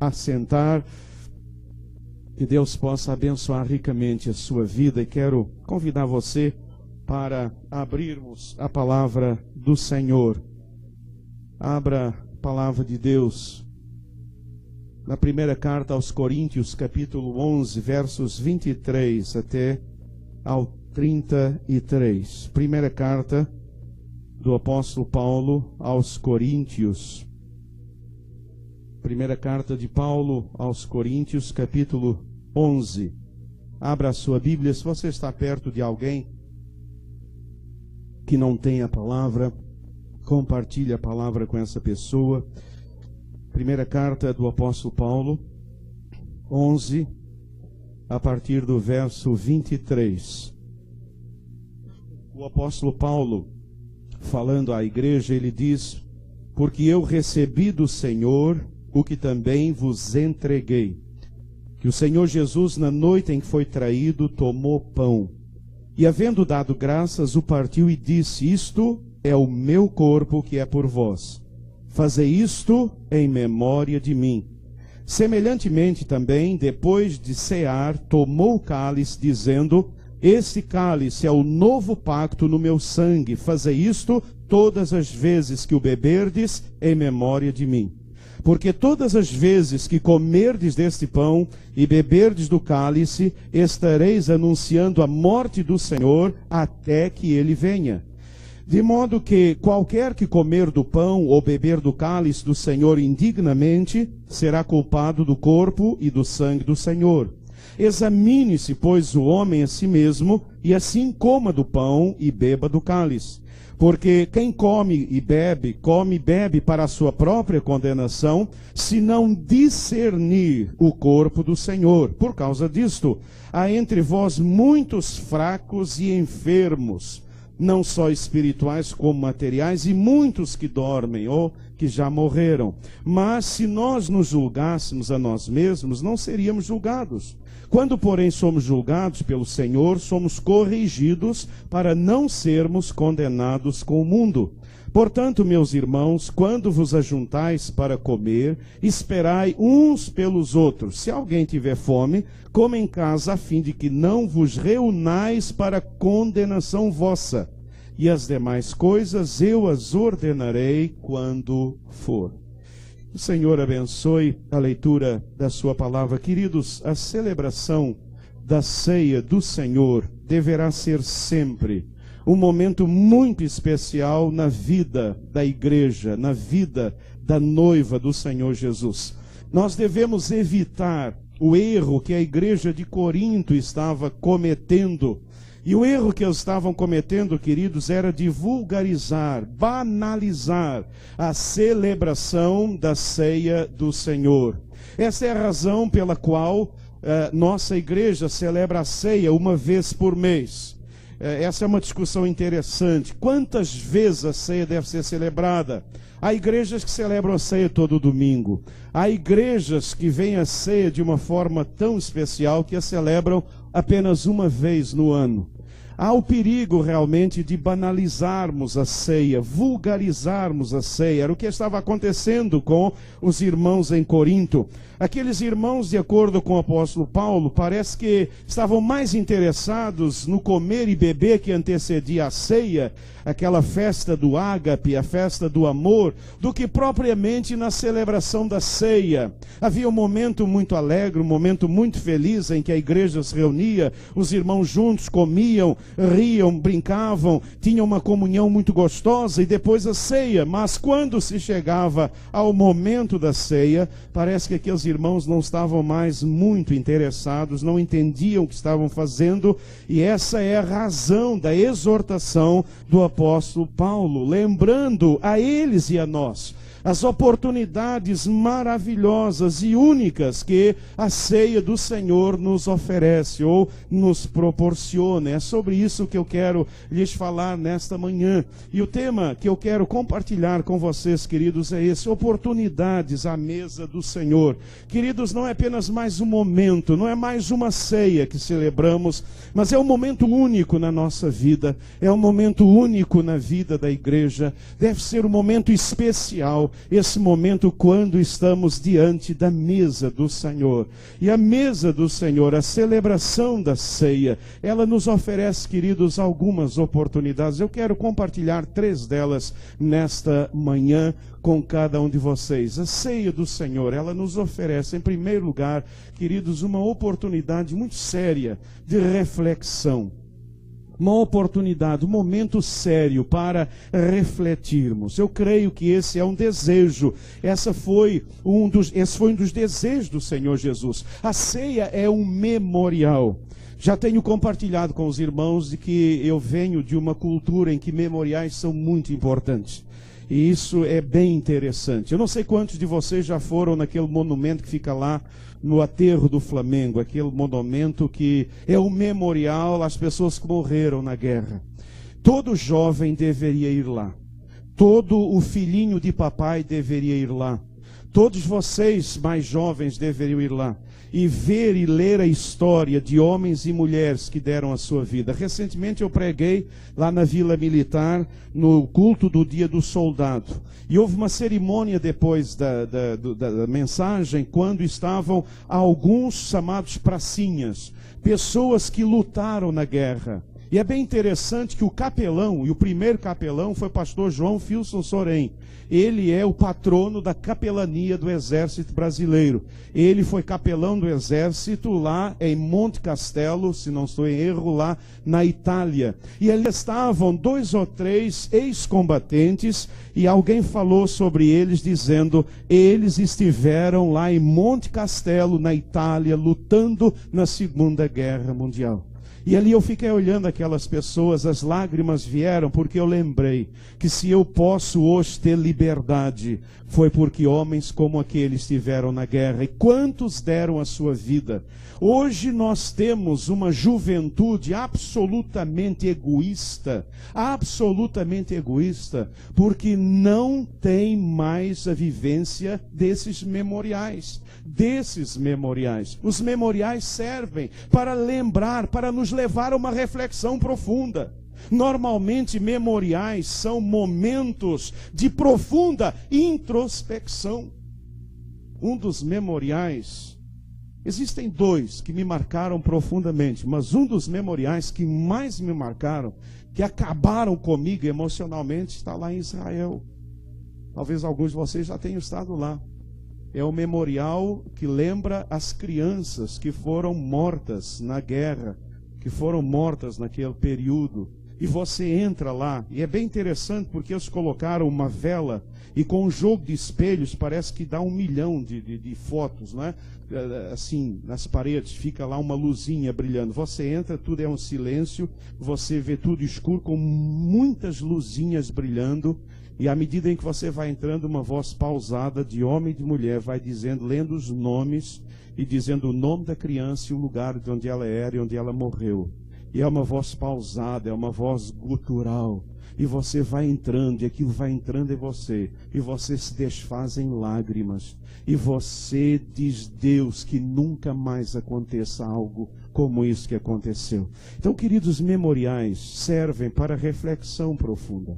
assentar. Que Deus possa abençoar ricamente a sua vida, e quero convidar você para abrirmos a palavra do Senhor. Abra a palavra de Deus na primeira carta aos Coríntios, capítulo 11, versos 23 até ao 33. Primeira carta do apóstolo Paulo aos Coríntios. Primeira carta de Paulo aos Coríntios, capítulo 11. Abra a sua Bíblia. Se você está perto de alguém que não tem a palavra, compartilhe a palavra com essa pessoa. Primeira carta do apóstolo Paulo, 11, a partir do verso 23. O apóstolo Paulo, falando à igreja, ele diz: porque eu recebi do Senhor o que também vos entreguei, que o Senhor Jesus, na noite em que foi traído, tomou pão, e havendo dado graças, o partiu e disse: isto é o meu corpo que é por vós. Fazei isto em memória de mim. Semelhantemente também, depois de cear, tomou o cálice, dizendo: este cálice é o novo pacto no meu sangue. Fazei isto todas as vezes que o beberdes em memória de mim. Porque todas as vezes que comerdes deste pão e beberdes do cálice, estareis anunciando a morte do Senhor até que ele venha. De modo que qualquer que comer do pão ou beber do cálice do Senhor indignamente, será culpado do corpo e do sangue do Senhor. Examine-se, pois, o homem a si mesmo, e assim coma do pão e beba do cálice. Porque quem come e bebe para a sua própria condenação, se não discernir o corpo do Senhor. Por causa disto, há entre vós muitos fracos e enfermos, não só espirituais como materiais, e muitos que dormem ou que já morreram. Mas se nós nos julgássemos a nós mesmos, não seríamos julgados. Quando, porém, somos julgados pelo Senhor, somos corrigidos para não sermos condenados com o mundo. Portanto, meus irmãos, quando vos ajuntais para comer, esperai uns pelos outros. Se alguém tiver fome, coma em casa, a fim de que não vos reunais para condenação vossa. E as demais coisas eu as ordenarei quando for. O Senhor abençoe a leitura da sua palavra. Queridos, a celebração da ceia do Senhor deverá ser sempre um momento muito especial na vida da igreja, na vida da noiva do Senhor Jesus. Nós devemos evitar o erro que a igreja de Corinto estava cometendo. E o erro que eles estavam cometendo, queridos, era de vulgarizar, banalizar a celebração da ceia do Senhor. Essa é a razão pela qual nossa igreja celebra a ceia uma vez por mês. Essa é uma discussão interessante. Quantas vezes a ceia deve ser celebrada? Há igrejas que celebram a ceia todo domingo. Há igrejas que veem a ceia de uma forma tão especial que a celebram apenas uma vez no ano. Há o perigo realmente de banalizarmos a ceia, vulgarizarmos a ceia. Era o que estava acontecendo com os irmãos em Corinto. Aqueles irmãos, de acordo com o apóstolo Paulo, parece que estavam mais interessados no comer e beber que antecedia a ceia, aquela festa do ágape, a festa do amor, do que propriamente na celebração da ceia. Havia um momento muito alegre, um momento muito feliz em que a igreja se reunia, os irmãos juntos comiam, riam, brincavam, tinham uma comunhão muito gostosa, e depois a ceia. Mas quando se chegava ao momento da ceia, parece que aqueles irmãos não estavam mais muito interessados, não entendiam o que estavam fazendo, e essa é a razão da exortação do apóstolo Paulo, lembrando a eles e a nós as oportunidades maravilhosas e únicas que a ceia do Senhor nos oferece ou nos proporciona. É sobre isso que eu quero lhes falar nesta manhã. E o tema que eu quero compartilhar com vocês, queridos, é esse: oportunidades à mesa do Senhor. Queridos, não é apenas mais um momento, não é mais uma ceia que celebramos, mas é um momento único na nossa vida, é um momento único na vida da igreja. Deve ser um momento especial, especial esse momento quando estamos diante da mesa do Senhor. E a mesa do Senhor, a celebração da ceia, ela nos oferece, queridos, algumas oportunidades. Eu quero compartilhar 3 delas nesta manhã com cada um de vocês. A ceia do Senhor, ela nos oferece, em primeiro lugar, queridos, uma oportunidade muito séria de reflexão. Uma oportunidade, um momento sério para refletirmos. Eu creio que esse é um desejo. Esse foi um dos desejos do Senhor Jesus. A ceia é um memorial. Já tenho compartilhado com os irmãos de que eu venho de uma cultura em que memoriais são muito importantes. E isso é bem interessante. Eu não sei quantos de vocês já foram naquele monumento que fica lá no aterro do Flamengo, aquele monumento que é um memorial às pessoas que morreram na guerra. Todo jovem deveria ir lá. Todo o filhinho de papai deveria ir lá. Todos vocês mais jovens deveriam ir lá e ver e ler a história de homens e mulheres que deram a sua vida. Recentemente eu preguei lá na Vila Militar, no culto do Dia do Soldado. E houve uma cerimônia depois da mensagem, quando estavam alguns chamados pracinhas, pessoas que lutaram na guerra. E é bem interessante que o capelão, e o primeiro capelão foi o pastor João Filson Sorém. Ele é o patrono da capelania do Exército Brasileiro. Ele foi capelão do Exército lá em Monte Castelo, se não estou em erro, lá na Itália. E ali estavam 2 ou 3 ex-combatentes, e alguém falou sobre eles dizendo, eles estiveram lá em Monte Castelo, na Itália, lutando na Segunda Guerra Mundial. E ali eu fiquei olhando aquelas pessoas, as lágrimas vieram, porque eu lembrei que se eu posso hoje ter liberdade, foi porque homens como aqueles estiveram na guerra. E quantos deram a sua vida? Hoje nós temos uma juventude absolutamente egoísta, porque não tem mais a vivência desses memoriais. Os memoriais servem para lembrar, para nos levar a uma reflexão profunda. Normalmente, memoriais são momentos de profunda introspecção. Um dos memoriais, existem 2 que me marcaram profundamente, mas um dos memoriais que mais me marcaram, que acabaram comigo emocionalmente, está lá em Israel. Talvez alguns de vocês já tenham estado lá. É o memorial que lembra as crianças que foram mortas na guerra, que foram mortas naquele período. E você entra lá, e é bem interessante porque eles colocaram uma vela, e com um jogo de espelhos parece que dá 1 milhão de fotos, não é? Assim, nas paredes, fica lá uma luzinha brilhando. Você entra, tudo é um silêncio, você vê tudo escuro, com muitas luzinhas brilhando. E à medida em que você vai entrando, uma voz pausada de homem e de mulher vai dizendo, lendo os nomes e dizendo o nome da criança e o lugar de onde ela era e onde ela morreu. E é uma voz pausada, é uma voz gutural. E você vai entrando, e aquilo vai entrando em você. E você se desfaz em lágrimas. E você diz, Deus, que nunca mais aconteça algo como isso que aconteceu. Então, queridos, memoriais servem para reflexão profunda.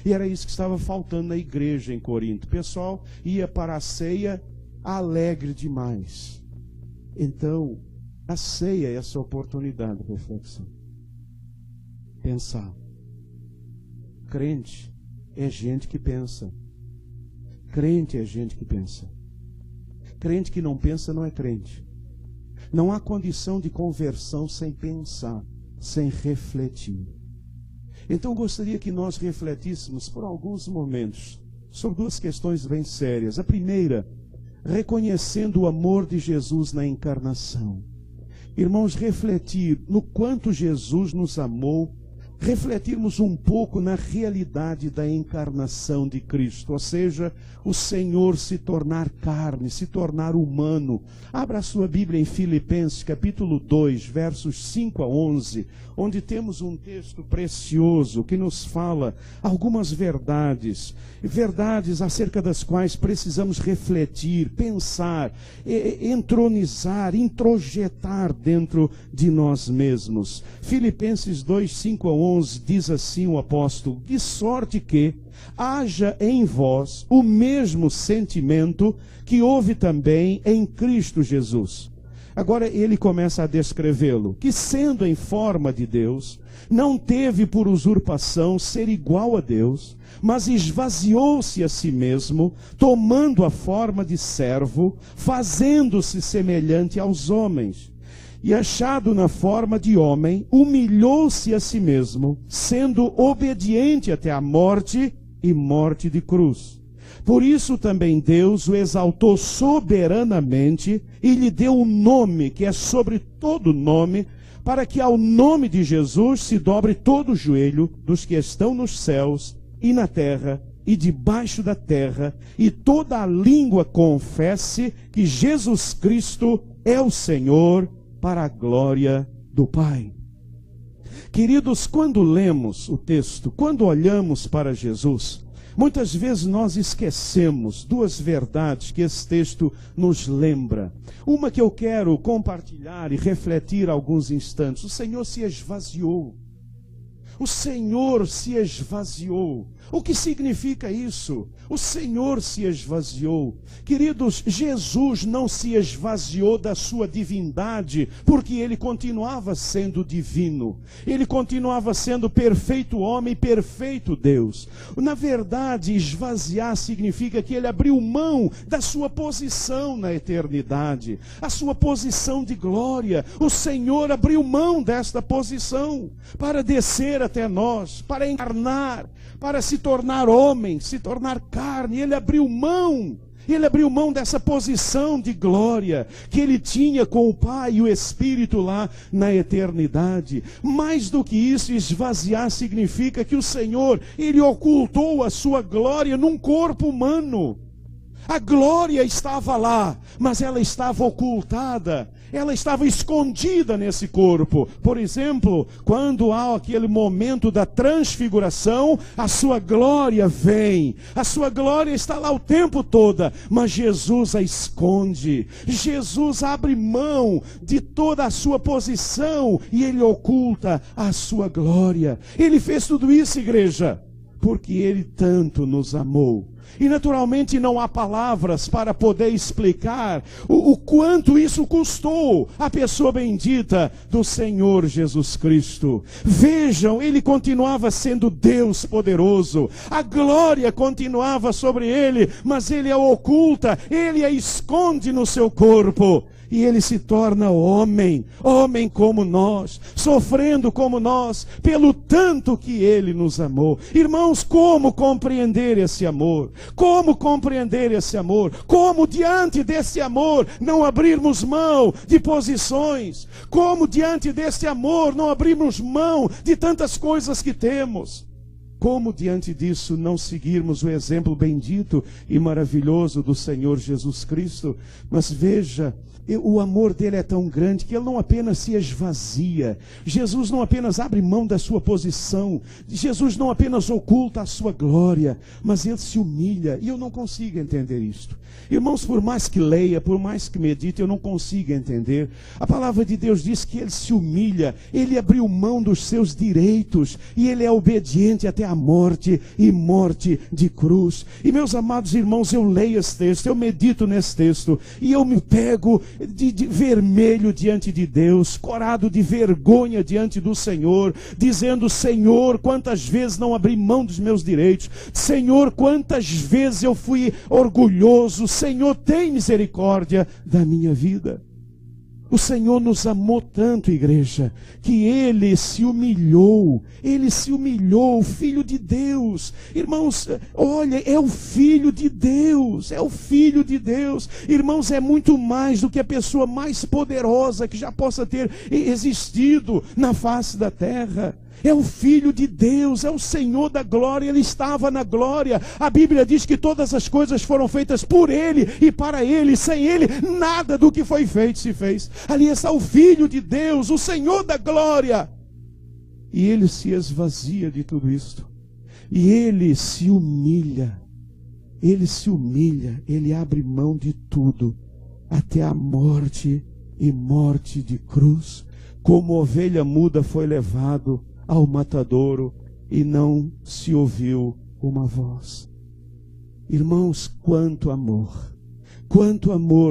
E era isso que estava faltando na igreja em Corinto. O pessoal ia para a ceia alegre demais. Então, a ceia é essa oportunidade de reflexão. Pensar. Crente é gente que pensa. Crente é gente que pensa. Crente que não pensa não é crente. Não há condição de conversão sem pensar, sem refletir. Então gostaria que nós refletíssemos por alguns momentos sobre 2 questões bem sérias. A primeira, reconhecendo o amor de Jesus na encarnação. Irmãos, refletir no quanto Jesus nos amou, refletirmos um pouco na realidade da encarnação de Cristo, ou seja, o Senhor se tornar carne, se tornar humano. Abra a sua Bíblia em Filipenses, capítulo 2, versos 5 a 11, onde temos um texto precioso que nos fala algumas verdades acerca das quais precisamos refletir, pensar, entronizar, introjetar dentro de nós mesmos. Filipenses 2, 5 a 11. irmãos, diz assim o apóstolo: de sorte que haja em vós o mesmo sentimento que houve também em Cristo Jesus. Agora ele começa a descrevê-lo, que sendo em forma de Deus, não teve por usurpação ser igual a Deus, mas esvaziou-se a si mesmo, tomando a forma de servo, fazendo-se semelhante aos homens. E achado na forma de homem, humilhou-se a si mesmo, sendo obediente até a morte e morte de cruz. Por isso também Deus o exaltou soberanamente e lhe deu um nome que é sobre todo nome, para que ao nome de Jesus se dobre todo o joelho dos que estão nos céus e na terra e debaixo da terra, e toda a língua confesse que Jesus Cristo é o Senhor, para a glória do Pai. Queridos, quando lemos o texto, quando olhamos para Jesus, muitas vezes nós esquecemos duas verdades que esse texto nos lembra. Uma que eu quero compartilhar e refletir alguns instantes. O Senhor se esvaziou. O Senhor se esvaziou. O que significa isso? O Senhor se esvaziou. Queridos, Jesus não se esvaziou da sua divindade, porque ele continuava sendo divino. Ele continuava sendo perfeito homem e perfeito Deus. Na verdade, esvaziar significa que ele abriu mão da sua posição na eternidade, a sua posição de glória. O Senhor abriu mão desta posição para descer até nós, para encarnar, para se tornar homem, se tornar carne. Ele abriu mão dessa posição de glória que ele tinha com o Pai e o Espírito lá na eternidade. Mais do que isso, esvaziar significa que o Senhor, ele ocultou a sua glória num corpo humano. A glória estava lá, mas ela estava ocultada, ela estava escondida nesse corpo. Por exemplo, quando há aquele momento da transfiguração, a sua glória vem, a sua glória está lá o tempo todo, mas Jesus a esconde. Jesus abre mão de toda a sua posição e ele oculta a sua glória. Ele fez tudo isso, igreja, porque ele tanto nos amou. E naturalmente não há palavras para poder explicar o quanto isso custou a pessoa bendita do Senhor Jesus Cristo. Vejam, ele continuava sendo Deus poderoso, a glória continuava sobre ele, mas ele a oculta, ele a esconde no seu corpo. E ele se torna homem, homem como nós, sofrendo como nós, pelo tanto que ele nos amou. Irmãos, como compreender esse amor? Como compreender esse amor? Como diante desse amor não abrirmos mão de posições? Como diante desse amor não abrirmos mão de tantas coisas que temos? Como diante disso não seguirmos o exemplo bendito e maravilhoso do Senhor Jesus Cristo? Mas veja, o amor dele é tão grande que ele não apenas se esvazia. Jesus não apenas abre mão da sua posição. Jesus não apenas oculta a sua glória, mas ele se humilha. E eu não consigo entender isto. Irmãos, por mais que leia, por mais que medite, eu não consigo entender. A palavra de Deus diz que ele se humilha. Ele abriu mão dos seus direitos. E ele é obediente até a morte e morte de cruz. E meus amados irmãos, eu leio esse texto, eu medito nesse texto, e eu me pego de vermelho diante de Deus, corado de vergonha diante do Senhor, dizendo: Senhor, quantas vezes não abri mão dos meus direitos, Senhor, quantas vezes eu fui orgulhoso, Senhor, tem misericórdia da minha vida. O Senhor nos amou tanto, igreja, que ele se humilhou, o Filho de Deus. Irmãos, olha, é o Filho de Deus, é o Filho de Deus. Irmãos, é muito mais do que a pessoa mais poderosa que já possa ter existido na face da terra. É o Filho de Deus, é o Senhor da glória, ele estava na glória. A Bíblia diz que todas as coisas foram feitas por ele e para ele. Sem ele, nada do que foi feito se fez. Ali está o Filho de Deus, o Senhor da glória. E ele se esvazia de tudo isto. E ele se humilha. Ele abre mão de tudo, até a morte e morte de cruz. Como ovelha muda foi levado ao matadouro e não se ouviu uma voz. Irmãos, quanto amor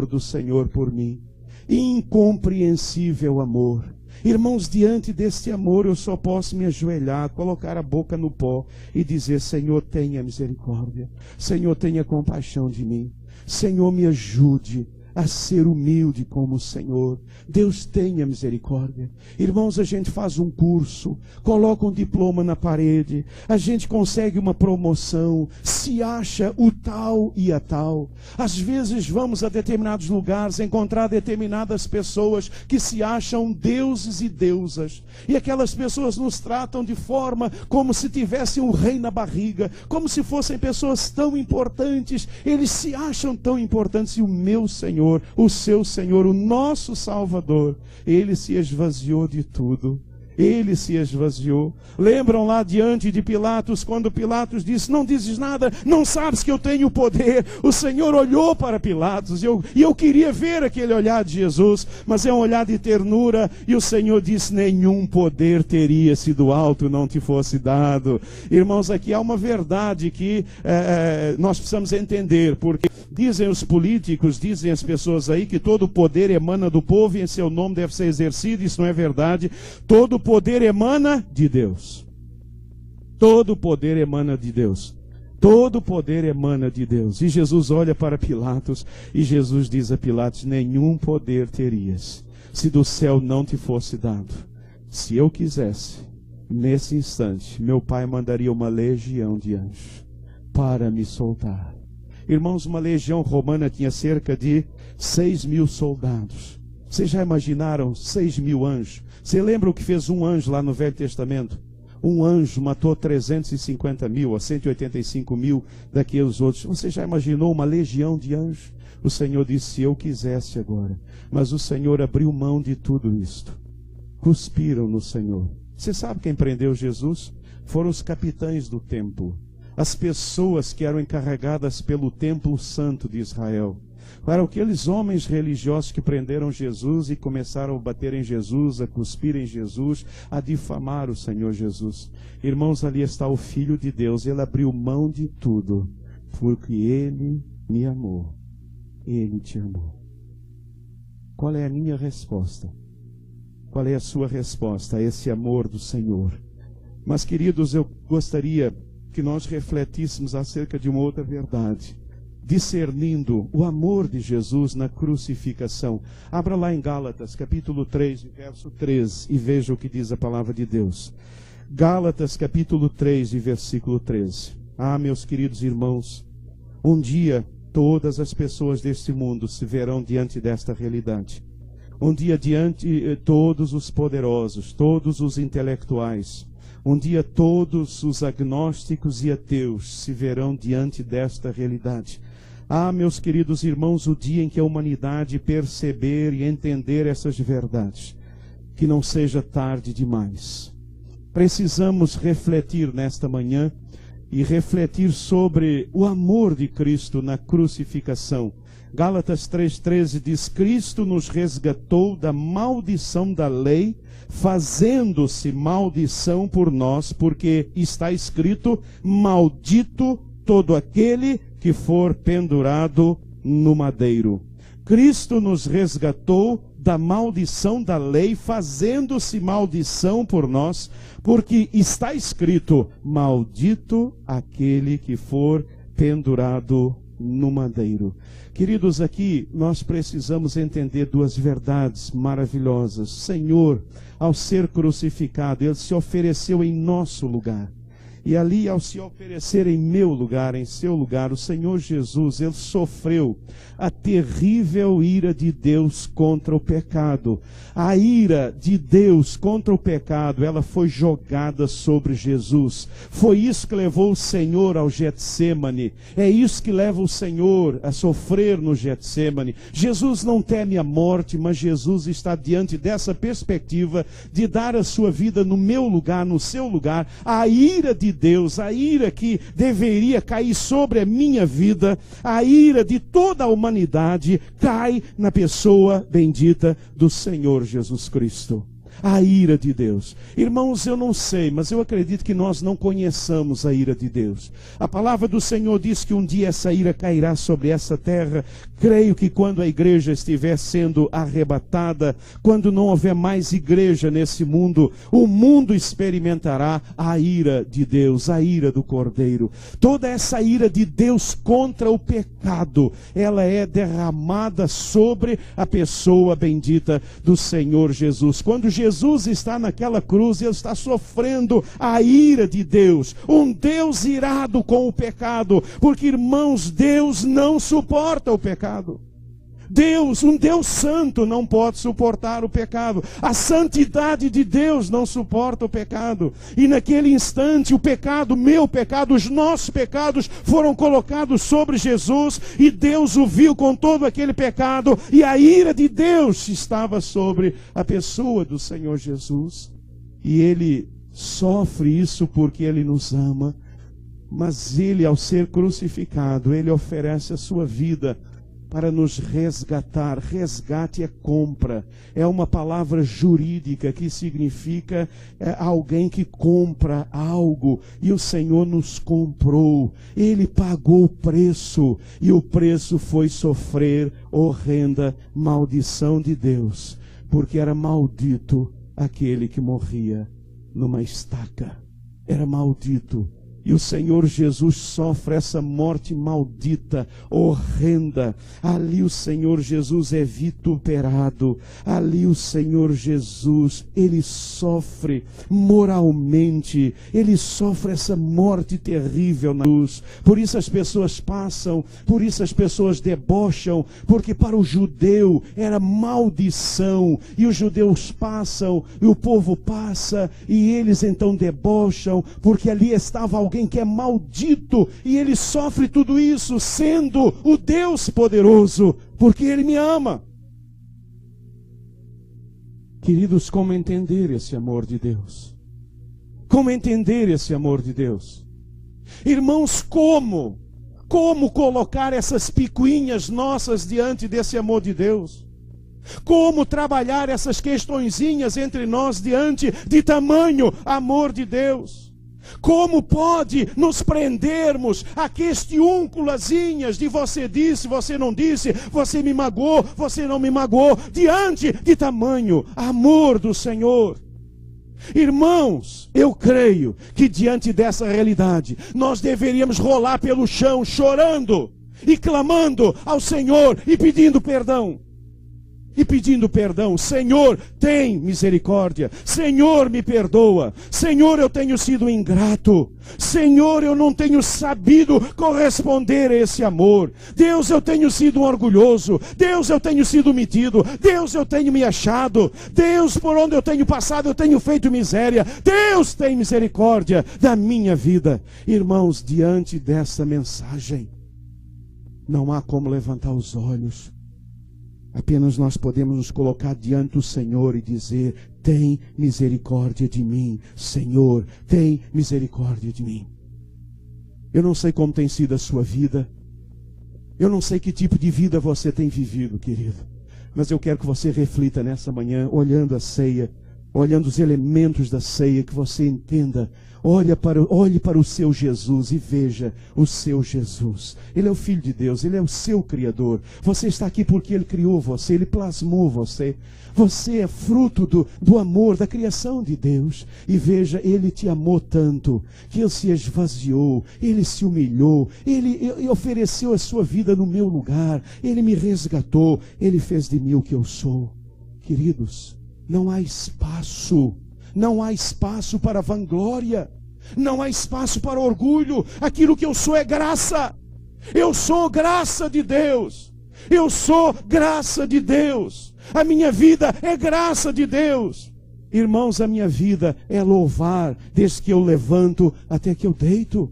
do Senhor por mim, incompreensível amor. Irmãos, diante deste amor eu só posso me ajoelhar, colocar a boca no pó e dizer: Senhor, tenha misericórdia, Senhor, tenha compaixão de mim, Senhor, me ajude a ser humilde como o Senhor. Deus tenha misericórdia. Irmãos, a gente faz um curso, coloca um diploma na parede, a gente consegue uma promoção, se acha o tal e a tal. Às vezes vamos a determinados lugares encontrar determinadas pessoas que se acham deuses e deusas, e aquelas pessoas nos tratam de forma como se tivessem um rei na barriga, como se fossem pessoas tão importantes. Eles se acham tão importantes, e o meu Senhor, o seu Senhor, o nosso Salvador, Ele se esvaziou de tudo. Ele se esvaziou. Lembram lá diante de Pilatos, quando Pilatos disse: não dizes nada, não sabes que eu tenho poder? O Senhor olhou para Pilatos, e eu queria ver aquele olhar de Jesus, mas é um olhar de ternura, e o Senhor disse: nenhum poder teria se do alto não te fosse dado. Irmãos, aqui há uma verdade que nós precisamos entender, porque dizem os políticos, dizem as pessoas aí, que todo poder emana do povo e em seu nome deve ser exercido. Isso não é verdade. Todo poder emana de Deus. Todo poder emana de Deus. Todo poder emana de Deus. E Jesus olha para Pilatos e Jesus diz a Pilatos: nenhum poder terias se do céu não te fosse dado. Se eu quisesse, nesse instante, meu Pai mandaria uma legião de anjos para me soltar. Irmãos, uma legião romana tinha cerca de 6.000 soldados. Vocês já imaginaram 6.000 anjos? Você lembra o que fez um anjo lá no Velho Testamento? Um anjo matou 350.000 ou 185.000 daqueles outros. Você já imaginou uma legião de anjos? O Senhor disse: se eu quisesse agora. Mas o Senhor abriu mão de tudo isto. Cuspiram no Senhor. Você sabe quem prendeu Jesus? Foram os capitães do templo. As pessoas que eram encarregadas pelo templo santo de Israel. Eram aqueles homens religiosos que prenderam Jesus e começaram a bater em Jesus, a cuspir em Jesus, a difamar o Senhor Jesus. Irmãos, ali está o Filho de Deus. Ele abriu mão de tudo, porque Ele me amou. Ele te amou. Qual é a minha resposta? Qual é a sua resposta a esse amor do Senhor? Mas, queridos, eu gostaria que nós refletíssemos acerca de uma outra verdade, discernindo o amor de Jesus na crucificação. Abra lá em Gálatas, capítulo 3, verso 13, e veja o que diz a palavra de Deus. Gálatas, capítulo 3, versículo 13. Ah, meus queridos irmãos, um dia todas as pessoas deste mundo se verão diante desta realidade. Um dia diante todos os poderosos, todos os intelectuais, um dia todos os agnósticos e ateus se verão diante desta realidade. Ah, meus queridos irmãos, o dia em que a humanidade perceber e entender essas verdades, que não seja tarde demais. Precisamos refletir nesta manhã e refletir sobre o amor de Cristo na crucificação. Gálatas 3,13 diz: Cristo nos resgatou da maldição da lei, fazendo-se maldição por nós, porque está escrito: maldito todo aquele que for pendurado no madeiro. Cristo nos resgatou da maldição da lei, fazendo-se maldição por nós, porque está escrito: maldito aquele que for pendurado no madeiro. Queridos, aqui nós precisamos entender duas verdades maravilhosas. O Senhor, ao ser crucificado, Ele se ofereceu em nosso lugar. E ali, ao se oferecer em meu lugar, em seu lugar, o Senhor Jesus, Ele sofreu a terrível ira de Deus contra o pecado. A ira de Deus contra o pecado, ela foi jogada sobre Jesus. Foi isso que levou o Senhor ao Getsêmani. É isso que leva o Senhor a sofrer no Getsêmani. Jesus não teme a morte, mas Jesus está diante dessa perspectiva de dar a sua vida no meu lugar, no seu lugar. A ira de Deus, a ira que deveria cair sobre a minha vida, a ira de toda a humanidade, cai na pessoa bendita do Senhor Jesus Cristo. a ira de Deus. Irmãos, eu não sei, mas eu acredito que nós não conheçamos a ira de Deus. A palavra do Senhor diz que um dia essa ira cairá sobre essa terra. Creio que quando a igreja estiver sendo arrebatada, quando não houver mais igreja nesse mundo, o mundo experimentará a ira de Deus, a ira do Cordeiro. Toda essa ira de Deus contra o pecado, ela é derramada sobre a pessoa bendita do Senhor Jesus. Quando Jesus está naquela cruz, ele está sofrendo a ira de Deus, um Deus irado com o pecado, porque, irmãos, Deus não suporta o pecado. Deus, um Deus santo, não pode suportar o pecado. A santidade de Deus não suporta o pecado. E naquele instante, o pecado, meu pecado, os nossos pecados foram colocados sobre Jesus, e Deus o viu com todo aquele pecado, e a ira de Deus estava sobre a pessoa do Senhor Jesus. E Ele sofre isso porque Ele nos ama, mas Ele, ao ser crucificado, Ele oferece a sua vida para nos resgatar. Resgate é compra, é uma palavra jurídica que significa alguém que compra algo, e o Senhor nos comprou. Ele pagou o preço, e o preço foi sofrer horrenda maldição de Deus, porque era maldito aquele que morria numa estaca. Era maldito. E o Senhor Jesus sofre essa morte maldita, horrenda. Ali o Senhor Jesus é vituperado. Ali o Senhor Jesus, Ele sofre moralmente. Ele sofre essa morte terrível na cruz. Por isso as pessoas passam, por isso as pessoas debocham, porque para o judeu era maldição. E os judeus passam, e o povo passa, e eles então debocham, porque ali estava alguém que é maldito, e ele sofre tudo isso sendo o Deus poderoso, porque Ele me ama. Queridos, como entender esse amor de Deus? Como entender esse amor de Deus? Irmãos, como colocar essas picuinhas nossas diante desse amor de Deus? Como trabalhar essas questõezinhas entre nós diante de tamanho amor de Deus? Como pode nos prendermos a questiúnculazinhas de você disse, você não disse, você me magoou, você não me magoou, diante de tamanho amor do Senhor? Irmãos, eu creio que diante dessa realidade, nós deveríamos rolar pelo chão, chorando e clamando ao Senhor e pedindo perdão. Senhor, tem misericórdia. Senhor, me perdoa. Senhor, eu tenho sido ingrato. Senhor, eu não tenho sabido corresponder a esse amor. Deus, eu tenho sido um orgulhoso. Deus, eu tenho sido metido. Deus, eu tenho me achado. Deus, por onde eu tenho passado, eu tenho feito miséria. Deus, tem misericórdia da minha vida. Irmãos, diante dessa mensagem, não há como levantar os olhos. Apenas nós podemos nos colocar diante do Senhor e dizer: tem misericórdia de mim, Senhor, tem misericórdia de mim. Eu não sei como tem sido a sua vida, eu não sei que tipo de vida você tem vivido, querido, mas eu quero que você reflita nessa manhã, olhando a ceia, olhando os elementos da ceia, que você entenda. Olhe para o seu Jesus e veja o seu Jesus. Ele é o Filho de Deus, Ele é o seu Criador. Você está aqui porque Ele criou você, Ele plasmou você. Você é fruto do amor, da criação de Deus. E veja, Ele te amou tanto, que Ele se esvaziou, Ele se humilhou, Ele ofereceu a sua vida no meu lugar, Ele me resgatou, Ele fez de mim o que eu sou. Queridos, não há espaço para vanglória, não há espaço para orgulho. Aquilo que eu sou é graça. Eu sou graça de Deus. Eu sou graça de Deus. A minha vida é graça de Deus. Irmãos, a minha vida é louvar desde que eu levanto até que eu deito.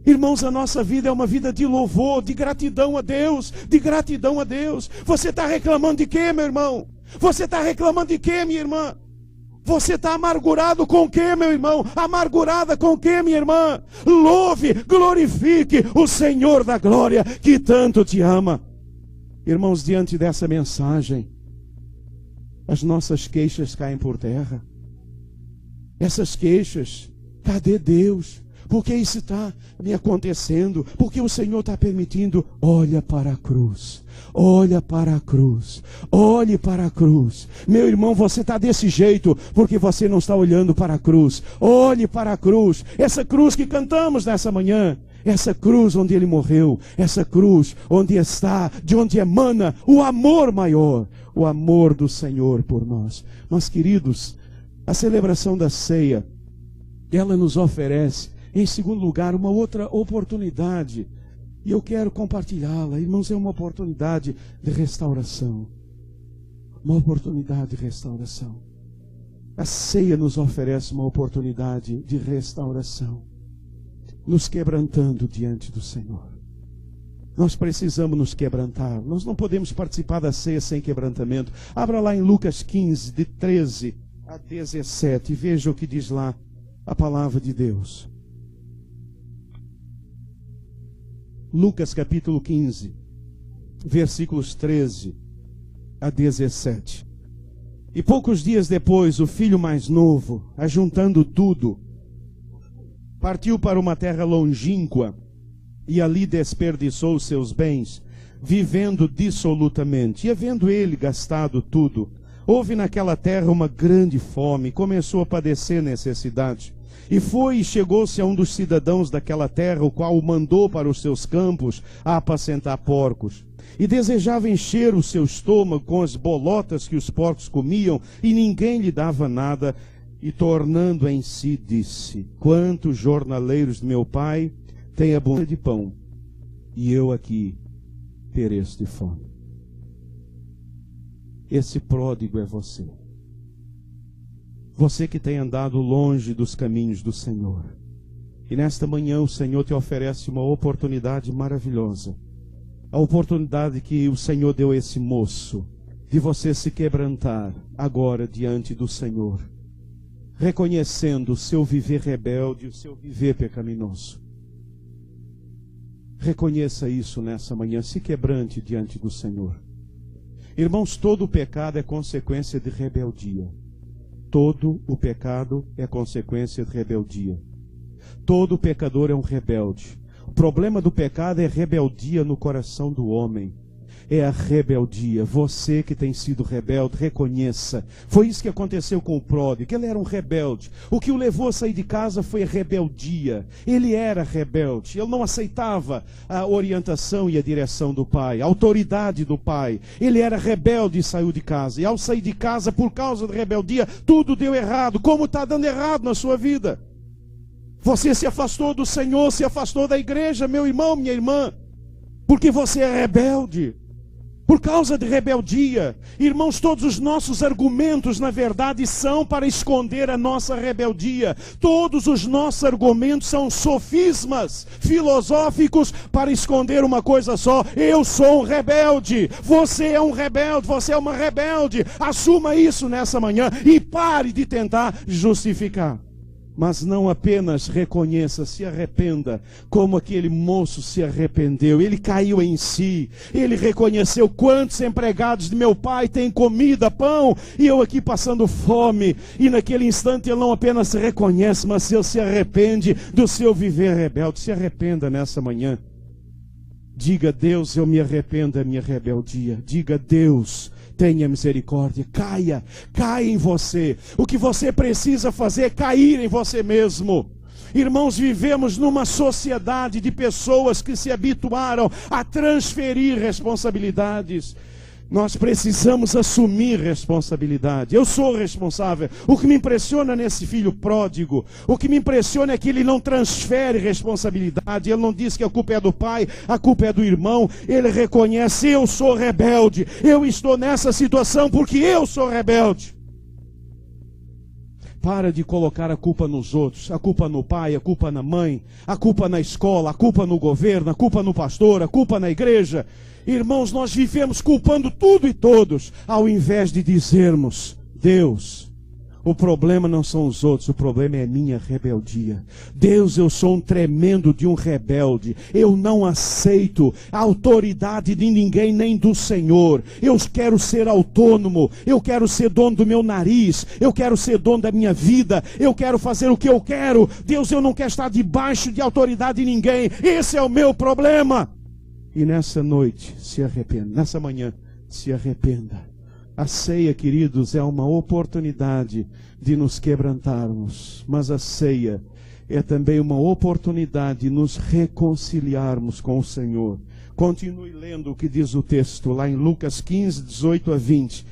Irmãos, a nossa vida é uma vida de louvor, de gratidão a Deus, de gratidão a Deus. Você está reclamando de quê, meu irmão? Você está reclamando de quê, minha irmã? Você está amargurado com o que, meu irmão? Amargurada com o que, minha irmã? Louve, glorifique o Senhor da glória, que tanto te ama. Irmãos, diante dessa mensagem, as nossas queixas caem por terra. Essas queixas, cadê Deus? Por que isso está me acontecendo? Por que o Senhor está permitindo? Olha para a cruz. Olha para a cruz. Olhe para a cruz. Meu irmão, você está desse jeito porque você não está olhando para a cruz. Olhe para a cruz. Essa cruz que cantamos nessa manhã. Essa cruz onde Ele morreu. Essa cruz onde está, de onde emana o amor maior. O amor do Senhor por nós. Mas, queridos, a celebração da ceia, ela nos oferece, em segundo lugar, uma outra oportunidade. E eu quero compartilhá-la. Irmãos, é uma oportunidade de restauração. Uma oportunidade de restauração. A ceia nos oferece uma oportunidade de restauração. Nos quebrantando diante do Senhor. Nós precisamos nos quebrantar. Nós não podemos participar da ceia sem quebrantamento. Abra lá em Lucas 15, de 13 a 17. E veja o que diz lá a palavra de Deus. Lucas capítulo 15, versículos 13 a 17. E poucos dias depois, o filho mais novo, ajuntando tudo, partiu para uma terra longínqua e ali desperdiçou os seus bens, vivendo dissolutamente. E havendo ele gastado tudo, houve naquela terra uma grande fome, e começou a padecer necessidade. E foi e chegou-se a um dos cidadãos daquela terra, o qual o mandou para os seus campos a apacentar porcos. E desejava encher o seu estômago com as bolotas que os porcos comiam, e ninguém lhe dava nada. E tornando em si, disse: quantos jornaleiros de meu pai têm abundância de pão, e eu aqui pereço de fome. Esse pródigo é você. Você que tem andado longe dos caminhos do Senhor. E nesta manhã o Senhor te oferece uma oportunidade maravilhosa. A oportunidade que o Senhor deu a esse moço, de você se quebrantar agora diante do Senhor, reconhecendo o seu viver rebelde, o seu viver pecaminoso. Reconheça isso nessa manhã, se quebrante diante do Senhor. Irmãos, todo o pecado é consequência de rebeldia. Todo o pecado é consequência de rebeldia. Todo pecador é um rebelde. O problema do pecado é rebeldia no coração do homem. É a rebeldia. Você que tem sido rebelde, reconheça. Foi isso que aconteceu com o pródigo. Ele era um rebelde. O que o levou a sair de casa foi a rebeldia. Ele era rebelde. Ele não aceitava a orientação e a direção do pai, a autoridade do pai. Ele era rebelde e saiu de casa. E ao sair de casa, por causa da rebeldia, tudo deu errado. Como está dando errado na sua vida? Você se afastou do Senhor, se afastou da igreja, meu irmão, minha irmã, porque você é rebelde. Por causa de rebeldia. Irmãos, todos os nossos argumentos, na verdade, são para esconder a nossa rebeldia. Todos os nossos argumentos são sofismas filosóficos para esconder uma coisa só: eu sou um rebelde. Você é um rebelde, você é uma rebelde. Assuma isso nessa manhã e pare de tentar justificar. Mas não apenas reconheça, se arrependa, como aquele moço se arrependeu. Ele caiu em si, ele reconheceu: quantos empregados de meu pai têm comida, pão, e eu aqui passando fome. E naquele instante ele não apenas se reconhece, mas ele se arrepende do seu viver rebelde. Se arrependa nessa manhã. Diga: Deus, eu me arrependo da minha rebeldia. Diga: Deus, tenha misericórdia. Caia em você. O que você precisa fazer é cair em você mesmo. Irmãos, vivemos numa sociedade de pessoas que se habituaram a transferir responsabilidades. Nós precisamos assumir responsabilidade. Eu sou responsável. O que me impressiona nesse filho pródigo, o que me impressiona é que ele não transfere responsabilidade. Ele não diz que a culpa é do pai, a culpa é do irmão. Ele reconhece: eu sou rebelde. Eu estou nessa situação porque eu sou rebelde. Para de colocar a culpa nos outros, a culpa no pai, a culpa na mãe, a culpa na escola, a culpa no governo, a culpa no pastor, a culpa na igreja. Irmãos, nós vivemos culpando tudo e todos, ao invés de dizermos: Deus, O problema não são os outros, o problema é minha rebeldia. Deus, eu sou um tremendo de um rebelde. Eu não aceito a autoridade de ninguém, nem do Senhor. Eu quero ser autônomo, eu quero ser dono do meu nariz, eu quero ser dono da minha vida, eu quero fazer o que eu quero. Deus, eu não quero estar debaixo de autoridade de ninguém. Esse é o meu problema. E nessa noite, se arrependa. Nessa manhã, se arrependa. A ceia, queridos, é uma oportunidade de nos quebrantarmos, mas a ceia é também uma oportunidade de nos reconciliarmos com o Senhor. Continue lendo o que diz o texto, lá em Lucas 15, 18 a 20.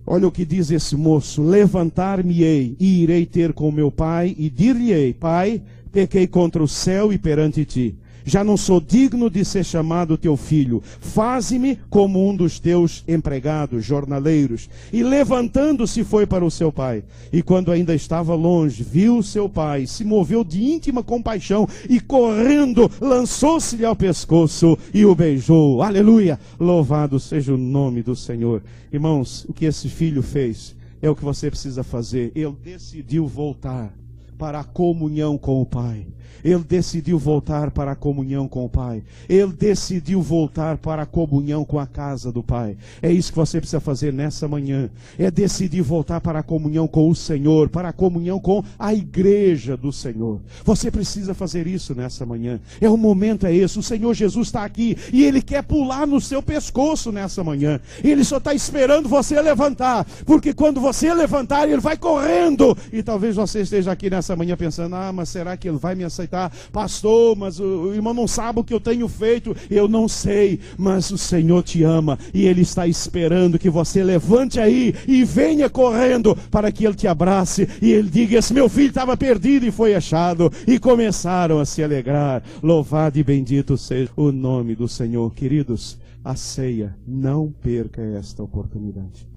Olha o que diz esse moço: levantar-me-ei e irei ter com meu pai e dir-lhe-ei: Pai, pequei contra o céu e perante ti. Já não sou digno de ser chamado teu filho. Faze-me como um dos teus empregados, jornaleiros. E levantando-se foi para o seu pai. E quando ainda estava longe, viu seu pai, se moveu de íntima compaixão e correndo, lançou-se-lhe ao pescoço e o beijou. Aleluia! Louvado seja o nome do Senhor. Irmãos, o que esse filho fez é o que você precisa fazer. Ele decidiu voltar para a comunhão com o Pai. Ele decidiu voltar para a comunhão com o Pai. Ele decidiu voltar para a comunhão com a casa do Pai. É isso que você precisa fazer nessa manhã. É decidir voltar para a comunhão com o Senhor, para a comunhão com a igreja do Senhor. Você precisa fazer isso nessa manhã. O momento é esse. O Senhor Jesus está aqui e Ele quer pular no seu pescoço nessa manhã. Ele só está esperando você levantar, porque quando você levantar, Ele vai correndo. E talvez você esteja aqui nessa manhã pensando: mas será que Ele vai me aceitar? Pastor, mas o irmão não sabe o que eu tenho feito. Eu não sei, mas o Senhor te ama e Ele está esperando que você levante aí e venha correndo para que Ele te abrace e Ele diga: esse meu filho estava perdido e foi achado. E começaram a se alegrar. Louvado e bendito seja o nome do Senhor. Queridos, a ceia, não perca esta oportunidade.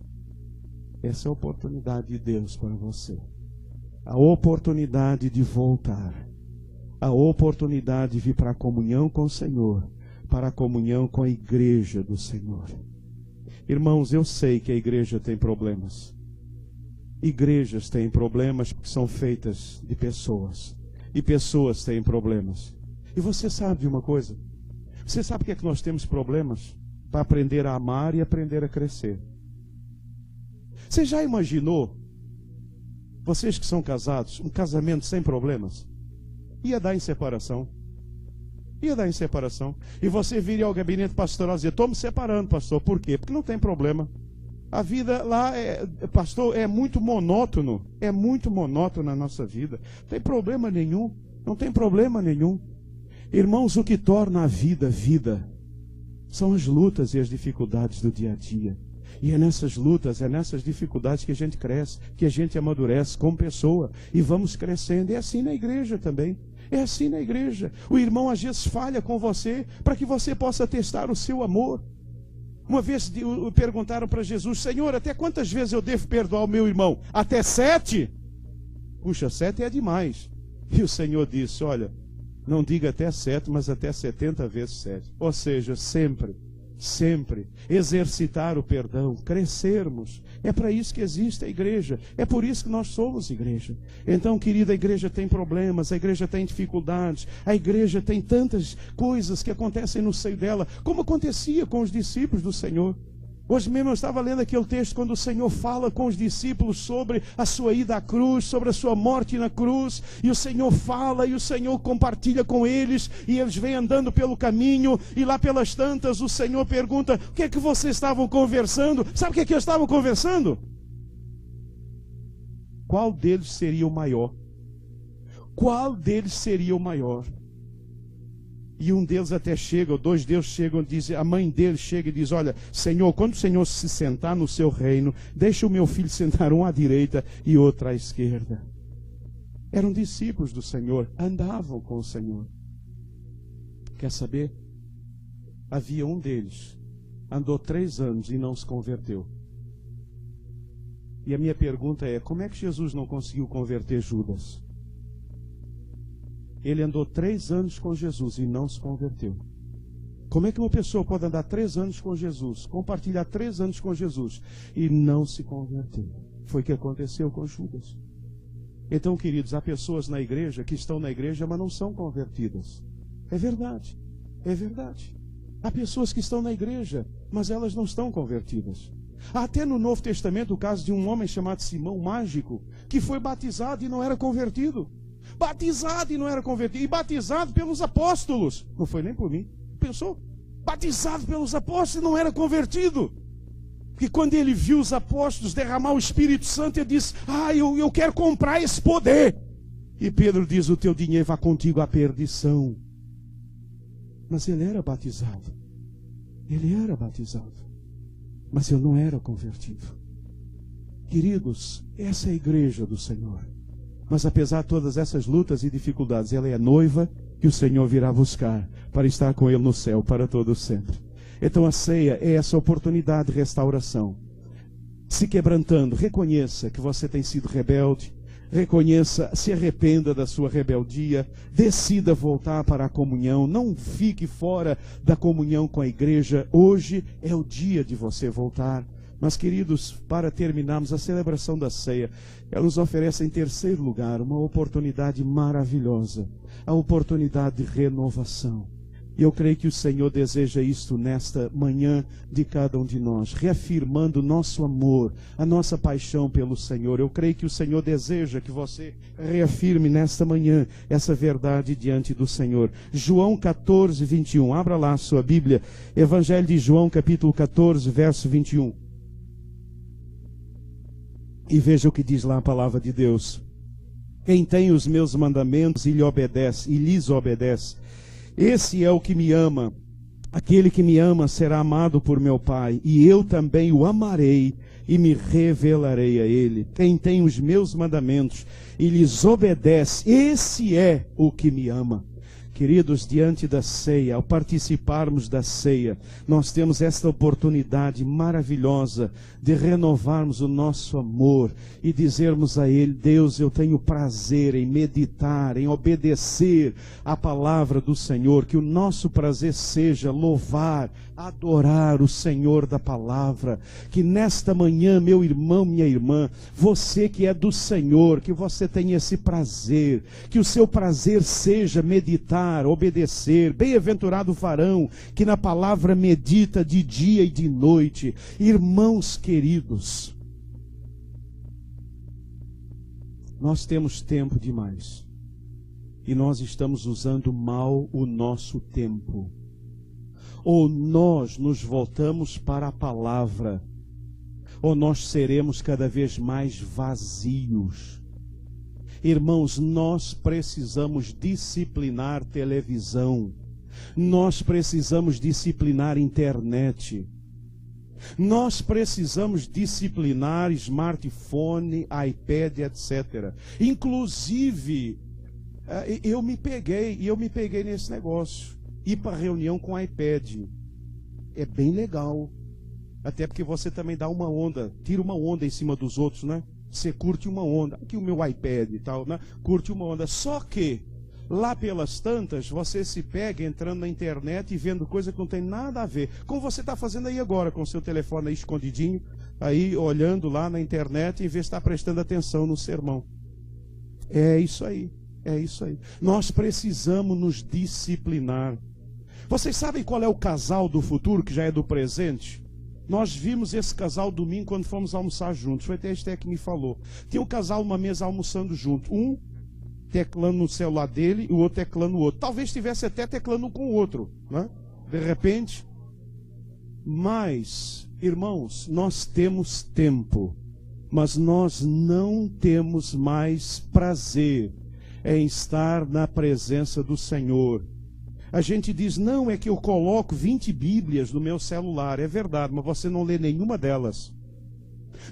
Essa é a oportunidade de Deus para você. A oportunidade de voltar. A oportunidade de vir para a comunhão com o Senhor, para a comunhão com a igreja do Senhor. Irmãos, eu sei que a igreja tem problemas. Igrejas têm problemas porque são feitas de pessoas. E pessoas têm problemas. E você sabe de uma coisa? Você sabe por que é que nós temos problemas? Para aprender a amar e aprender a crescer. Você já imaginou, vocês que são casados, um casamento sem problemas? Ia dar em separação. Ia dar em separação. E você viria ao gabinete pastoral e dizer: estou me separando, pastor. Por quê? Porque não tem problema. A vida lá, pastor, é muito monótono. É muito monótono na nossa vida. Não tem problema nenhum. Não tem problema nenhum. Irmãos, o que torna a vida vida são as lutas e as dificuldades do dia a dia. E é nessas lutas, é nessas dificuldades que a gente cresce, que a gente amadurece como pessoa. E vamos crescendo. É assim na igreja também. É assim na igreja. O irmão às vezes falha com você para que você possa testar o seu amor. Uma vez perguntaram para Jesus: Senhor, até quantas vezes eu devo perdoar o meu irmão? Até 7? Puxa, 7 é demais. E o Senhor disse: olha, não diga até 7, mas até 70 vezes 7. Ou seja, sempre exercitar o perdão, crescermos. É para isso que existe a igreja. É por isso que nós somos igreja. Então, querida, a igreja tem problemas, a igreja tem dificuldades, a igreja tem tantas coisas que acontecem no seio dela, como acontecia com os discípulos do Senhor. Hoje mesmo eu estava lendo aquele texto quando o Senhor fala com os discípulos sobre a sua ida à cruz, sobre a sua morte na cruz, e o Senhor fala e o Senhor compartilha com eles, e eles vêm andando pelo caminho, e lá pelas tantas o Senhor pergunta: o que é que vocês estavam conversando? Sabe o que é que eles estavam conversando? Qual deles seria o maior? Qual deles seria o maior? E um deles até chega, ou dois deles chegam, diz, a mãe dele chega e diz: olha, Senhor, quando o Senhor se sentar no seu reino, deixa o meu filho sentar um à direita e outro à esquerda. Eram discípulos do Senhor, andavam com o Senhor. Quer saber? Havia um deles, andou 3 anos e não se converteu. E a minha pergunta é: como é que Jesus não conseguiu converter Judas? Ele andou 3 anos com Jesus e não se converteu. Como é que uma pessoa pode andar 3 anos com Jesus, compartilhar 3 anos com Jesus e não se converter? Foi o que aconteceu com Judas. Então, queridos, há pessoas na igreja que estão na igreja, mas não são convertidas. É verdade, é verdade. Há pessoas que estão na igreja, mas elas não estão convertidas. Há até no Novo Testamento o caso de um homem chamado Simão Mágico, que foi batizado e não era convertido. Batizado e não era convertido. E batizado pelos apóstolos. Não foi nem por mim. Pensou? Batizado pelos apóstolos e não era convertido. Porque quando ele viu os apóstolos derramar o Espírito Santo, ele disse: eu quero comprar esse poder. E Pedro diz: o teu dinheiro vai contigo à perdição. Mas ele era batizado. Ele era batizado. Mas ele não era convertido. Queridos, essa é a igreja do Senhor. Mas apesar de todas essas lutas e dificuldades, ela é a noiva que o Senhor virá buscar para estar com ele no céu para todo sempre. Então a ceia é essa oportunidade de restauração. Se quebrantando, reconheça que você tem sido rebelde, reconheça, se arrependa da sua rebeldia, decida voltar para a comunhão, não fique fora da comunhão com a igreja. Hoje é o dia de você voltar. Mas, queridos, para terminarmos a celebração da ceia, ela nos oferece em terceiro lugar uma oportunidade maravilhosa, a oportunidade de renovação. E eu creio que o Senhor deseja isto nesta manhã de cada um de nós, reafirmando o nosso amor, a nossa paixão pelo Senhor. Eu creio que o Senhor deseja que você reafirme nesta manhã essa verdade diante do Senhor. João 14, 21. Abra lá a sua Bíblia. Evangelho de João, capítulo 14, verso 21. E veja o que diz lá a palavra de Deus. Quem tem os meus mandamentos e lhes obedece, esse é o que me ama. Aquele que me ama será amado por meu Pai, e eu também o amarei e me revelarei a ele. Quem tem os meus mandamentos e lhes obedece, esse é o que me ama. Queridos, diante da ceia, ao participarmos da ceia, nós temos esta oportunidade maravilhosa de renovarmos o nosso amor e dizermos a Ele: Deus, eu tenho prazer em meditar, em obedecer a palavra do Senhor, que o nosso prazer seja louvar, adorar o Senhor da palavra. Que nesta manhã, meu irmão, minha irmã, você que é do Senhor, que você tenha esse prazer, que o seu prazer seja meditar, obedecer. Bem-aventurado o varão que na palavra medita de dia e de noite. Irmãos queridos, nós temos tempo demais e nós estamos usando mal o nosso tempo. Ou nós nos voltamos para a palavra, ou nós seremos cada vez mais vazios. Irmãos, nós precisamos disciplinar televisão, nós precisamos disciplinar internet, nós precisamos disciplinar smartphone, iPad, etc. Inclusive, eu me peguei nesse negócio. Ir para reunião com iPad é bem legal, até porque você também dá uma onda, tira uma onda em cima dos outros, né? Você curte uma onda, aqui o meu iPad e tal, né? Curte uma onda. Só que lá pelas tantas você se pega entrando na internet e vendo coisa que não tem nada a ver, como você está fazendo aí agora com o seu telefone aí escondidinho, aí olhando lá na internet, em vez de estar prestando atenção no sermão. É isso aí, é isso aí. Nós precisamos nos disciplinar. Vocês sabem qual é o casal do futuro, que já é do presente? Nós vimos esse casal domingo quando fomos almoçar juntos. Foi até a Esté que me falou. Tem um casal numa mesa almoçando junto. Um teclando no celular dele e o outro teclando no outro. Talvez estivesse até teclando um com o outro, né? De repente. Mas, irmãos, nós temos tempo, mas nós não temos mais prazer em estar na presença do Senhor. A gente diz: não, é que eu coloco 20 Bíblias no meu celular. É verdade, mas você não lê nenhuma delas.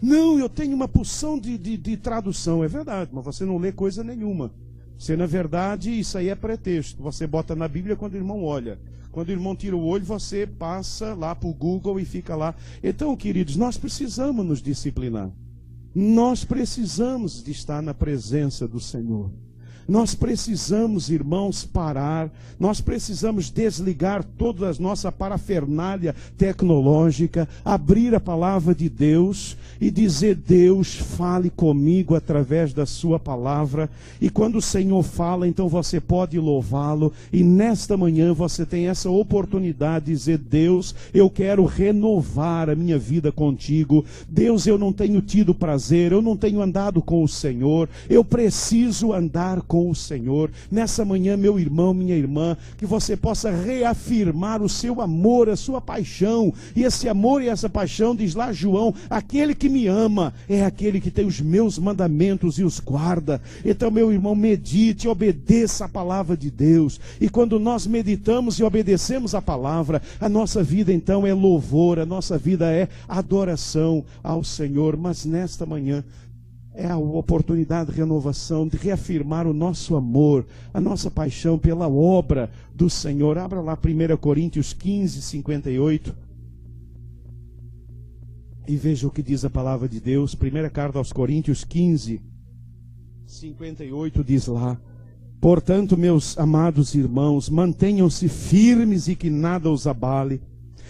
Não, eu tenho uma porção de tradução. É verdade, mas você não lê coisa nenhuma. Você, na verdade, isso aí é pretexto. Você bota na Bíblia quando o irmão olha. Quando o irmão tira o olho, você passa lá para o Google e fica lá. Então, queridos, nós precisamos nos disciplinar. Nós precisamos de estar na presença do Senhor. Nós precisamos, irmãos, parar. Nós precisamos desligar toda a nossa parafernália tecnológica, abrir a palavra de Deus e dizer: Deus, fale comigo através da sua palavra. E quando o Senhor fala, então você pode louvá-lo. E nesta manhã você tem essa oportunidade de dizer: Deus, eu quero renovar a minha vida contigo. Deus, eu não tenho tido prazer, eu não tenho andado com o Senhor, eu preciso andar com o Senhor. Nessa manhã, meu irmão, minha irmã, que você possa reafirmar o seu amor, a sua paixão. E esse amor e essa paixão, diz lá João: aquele que me ama é aquele que tem os meus mandamentos e os guarda. Então, meu irmão, medite, obedeça a palavra de Deus. E quando nós meditamos e obedecemos a palavra, a nossa vida então é louvor, a nossa vida é adoração ao Senhor. Mas nesta manhã é a oportunidade de renovação, de reafirmar o nosso amor, a nossa paixão pela obra do Senhor. Abra lá 1 Coríntios 15, 58. E veja o que diz a palavra de Deus. Primeira carta aos Coríntios 15, 58 diz lá: portanto, meus amados irmãos, mantenham-se firmes e que nada os abale.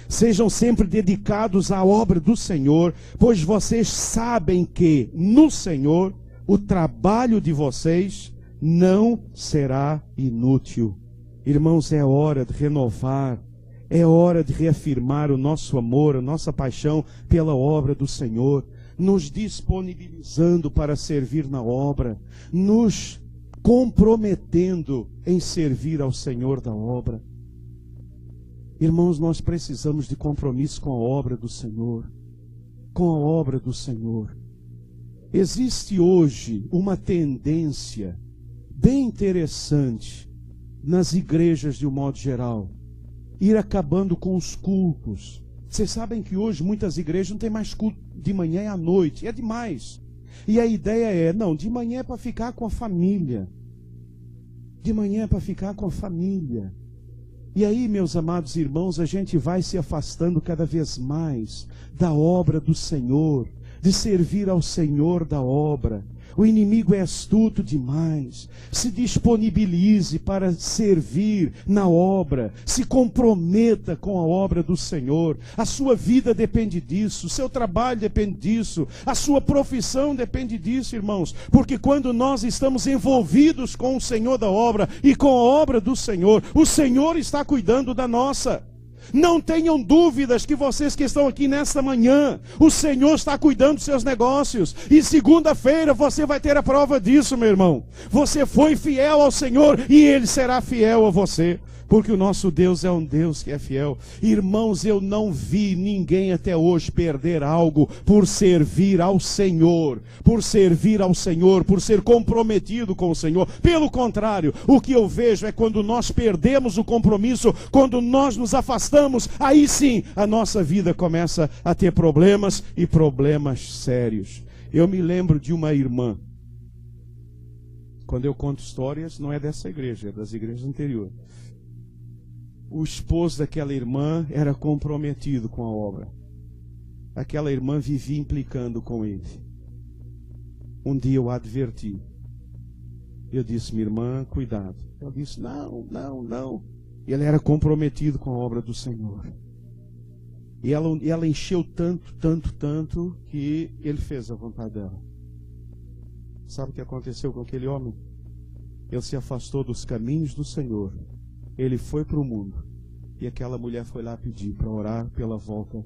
Sejam sempre dedicados à obra do Senhor, pois vocês sabem que no Senhor o trabalho de vocês não será inútil. Irmãos, é hora de renovar, é hora de reafirmar o nosso amor, a nossa paixão pela obra do Senhor, nos disponibilizando para servir na obra, nos comprometendo em servir ao Senhor da obra. Irmãos, nós precisamos de compromisso com a obra do Senhor, com a obra do Senhor. Existe hoje uma tendência bem interessante nas igrejas de um modo geral, ir acabando com os cultos. Vocês sabem que hoje muitas igrejas não tem mais culto de manhã e à noite, é demais. E a ideia é, não, de manhã é para ficar com a família. De manhã é para ficar com a família. E aí, meus amados irmãos, a gente vai se afastando cada vez mais da obra do Senhor, de servir ao Senhor da obra. O inimigo é astuto demais. Se disponibilize para servir na obra. Se comprometa com a obra do Senhor. A sua vida depende disso. O seu trabalho depende disso. A sua profissão depende disso, irmãos. Porque quando nós estamos envolvidos com o Senhor da obra e com a obra do Senhor, o Senhor está cuidando da nossa. Não tenham dúvidas que vocês que estão aqui nesta manhã, o Senhor está cuidando dos seus negócios. E segunda-feira você vai ter a prova disso, meu irmão. Você foi fiel ao Senhor e Ele será fiel a você. Porque o nosso Deus é um Deus que é fiel. Irmãos, eu não vi ninguém até hoje perder algo por servir ao Senhor. Por servir ao Senhor, por ser comprometido com o Senhor. Pelo contrário, o que eu vejo é quando nós perdemos o compromisso, quando nós nos afastamos, aí sim a nossa vida começa a ter problemas e problemas sérios. Eu me lembro de uma irmã. Quando eu conto histórias, não é dessa igreja, é das igrejas anteriores. O esposo daquela irmã era comprometido com a obra. Aquela irmã vivia implicando com ele. Um dia eu a adverti. Eu disse: minha irmã, cuidado. Ela disse: não. Ele era comprometido com a obra do Senhor. E ela encheu tanto, que ele fez a vontade dela. Sabe o que aconteceu com aquele homem? Ele se afastou dos caminhos do Senhor. Ele foi para o mundo. E aquela mulher foi lá pedir para orar pela volta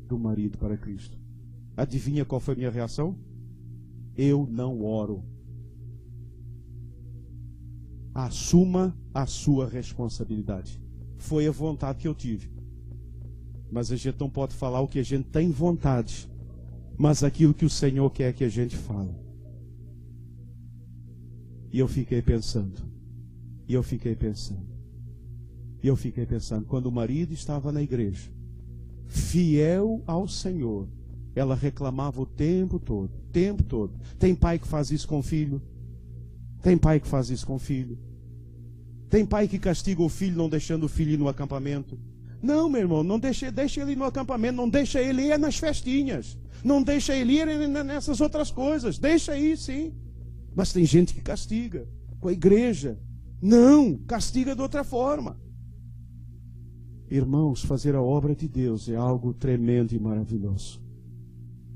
do marido para Cristo. Adivinha qual foi a minha reação? Eu não oro. Assuma a sua responsabilidade. Foi a vontade que eu tive. Mas a gente não pode falar o que a gente tem vontade, mas aquilo que o Senhor quer que a gente fale. E eu fiquei pensando. Quando o marido estava na igreja, fiel ao Senhor, ela reclamava o tempo todo. Tem pai que faz isso com o filho? Tem pai que castiga o filho não deixando o filho ir no acampamento? Não, meu irmão, não deixa ele ir no acampamento, não deixa ele ir nas festinhas, não deixa ele ir nessas outras coisas, deixa ir sim. Mas tem gente que castiga. com a igreja. Não, castiga de outra forma. Irmãos, fazer a obra de Deus é algo tremendo e maravilhoso.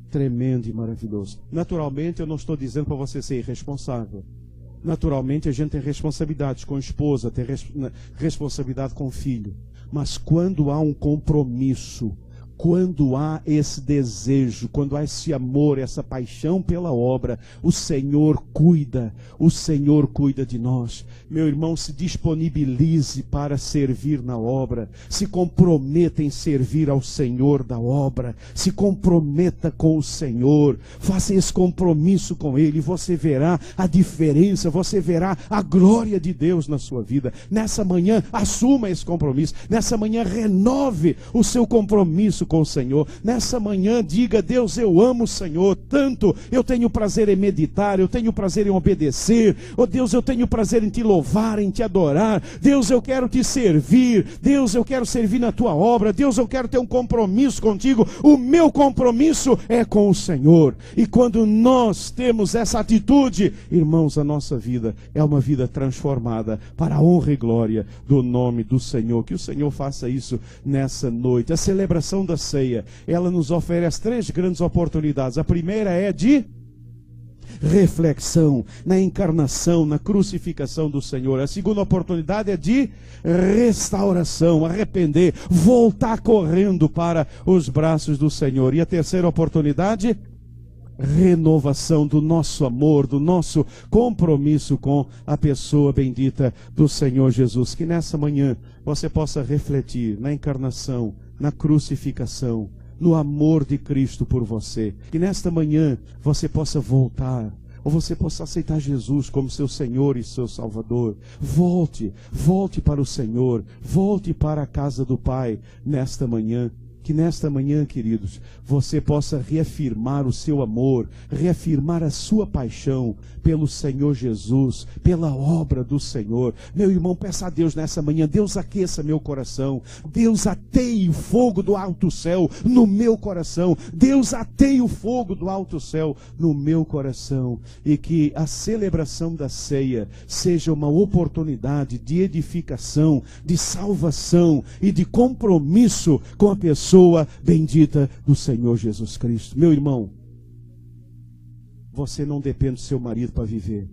Tremendo e maravilhoso. Naturalmente, eu não estou dizendo para você ser irresponsável. Naturalmente, a gente tem responsabilidades com a esposa, tem responsabilidade com o filho. Mas quando há um compromisso, quando há esse desejo, quando há esse amor, essa paixão pela obra, o Senhor cuida de nós. Meu irmão, se disponibilize para servir na obra, se comprometa em servir ao Senhor da obra, se comprometa com o Senhor, faça esse compromisso com Ele, você verá a diferença, você verá a glória de Deus na sua vida. Nessa manhã, assuma esse compromisso, nessa manhã renove o seu compromisso com o Senhor. Nessa manhã diga: Deus, eu amo o Senhor tanto, eu tenho prazer em meditar, eu tenho prazer em obedecer. Oh Deus, eu tenho prazer em te louvar, em te adorar. Deus, eu quero te servir. Deus, eu quero servir na tua obra. Deus, eu quero ter um compromisso contigo. O meu compromisso é com o Senhor. E quando nós temos essa atitude, irmãos, a nossa vida é uma vida transformada para a honra e glória do nome do Senhor. Que o Senhor faça isso nessa noite. A celebração da ceia, ela nos oferece 3 grandes oportunidades. A primeira é de reflexão na encarnação, na crucificação do Senhor. A segunda oportunidade é de restauração, arrepender, voltar correndo para os braços do Senhor. E a terceira oportunidade, renovação do nosso amor, do nosso compromisso com a pessoa bendita do Senhor Jesus. Que nessa manhã você possa refletir na encarnação, na crucificação, no amor de Cristo por você. Que nesta manhã você possa voltar, ou você possa aceitar Jesus como seu Senhor e seu Salvador. Volte para o Senhor, volte para a casa do Pai nesta manhã. Que nesta manhã, queridos, você possa reafirmar o seu amor, reafirmar a sua paixão pelo Senhor Jesus, pela obra do Senhor. Meu irmão, peça a Deus nessa manhã: Deus, aqueça meu coração. Deus, ateie o fogo do alto céu no meu coração. Deus, ateie o fogo do alto céu no meu coração. E que a celebração da ceia seja uma oportunidade de edificação, de salvação e de compromisso com a pessoa bendita do Senhor Jesus Cristo. Meu irmão, você não depende do seu marido para viver.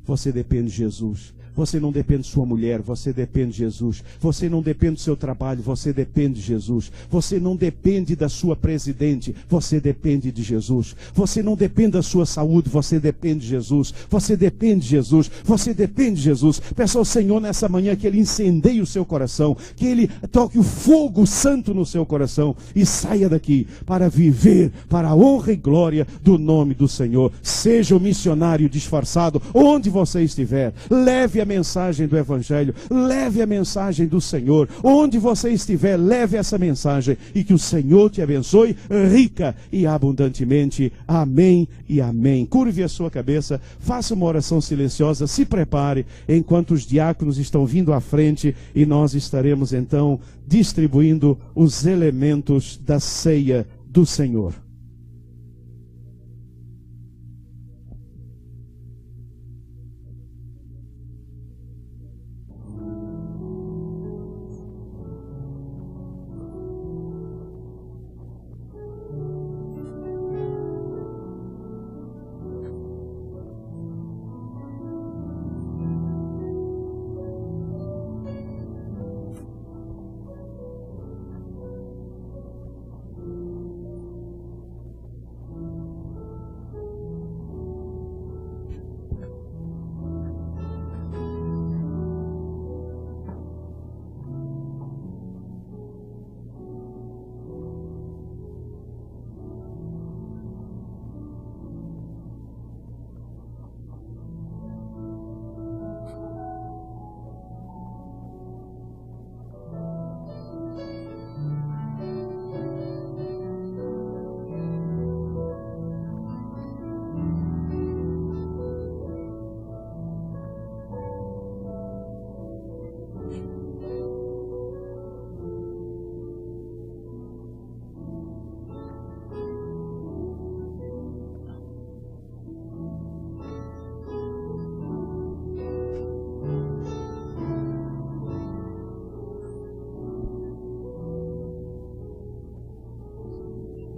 Você depende de Jesus. Você não depende de sua mulher, você depende de Jesus. Você não depende do seu trabalho, você depende de Jesus. Você não depende da sua presidente, você depende de Jesus. Você não depende da sua saúde, você depende de Jesus. Você depende de Jesus, você depende de Jesus. Peça ao Senhor nessa manhã que Ele incendeie o seu coração, que Ele toque o fogo santo no seu coração e saia daqui para viver para a honra e glória do nome do Senhor. Seja o missionário disfarçado, onde você estiver, leve a mensagem do Evangelho, leve a mensagem do Senhor, onde você estiver, leve essa mensagem, e que o Senhor te abençoe rica e abundantemente. Amém e amém. Curve a sua cabeça, faça uma oração silenciosa, se prepare enquanto os diáconos estão vindo à frente e nós estaremos então distribuindo os elementos da ceia do Senhor.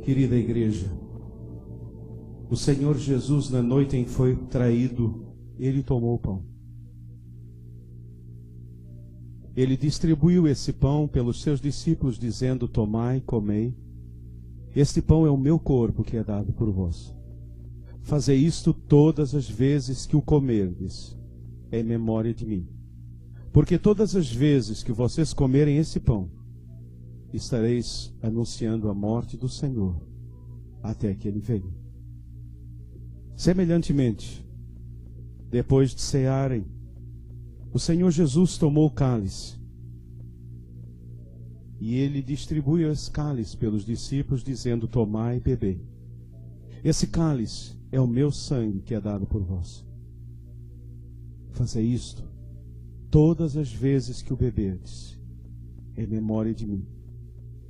Querida igreja, o Senhor Jesus, na noite em que foi traído, Ele tomou o pão. Ele distribuiu esse pão pelos seus discípulos, dizendo: tomai, comei. Este pão é o meu corpo que é dado por vós. Fazei isto todas as vezes que o comerdes, em memória de mim. Porque todas as vezes que vocês comerem esse pão, estareis anunciando a morte do Senhor, até que Ele venha. Semelhantemente, depois de cearem, o Senhor Jesus tomou o cálice e Ele distribuiu esse cálice pelos discípulos, dizendo: tomai e bebei. Esse cálice é o meu sangue que é dado por vós. Fazei isto todas as vezes que o beberdes, em memória de mim.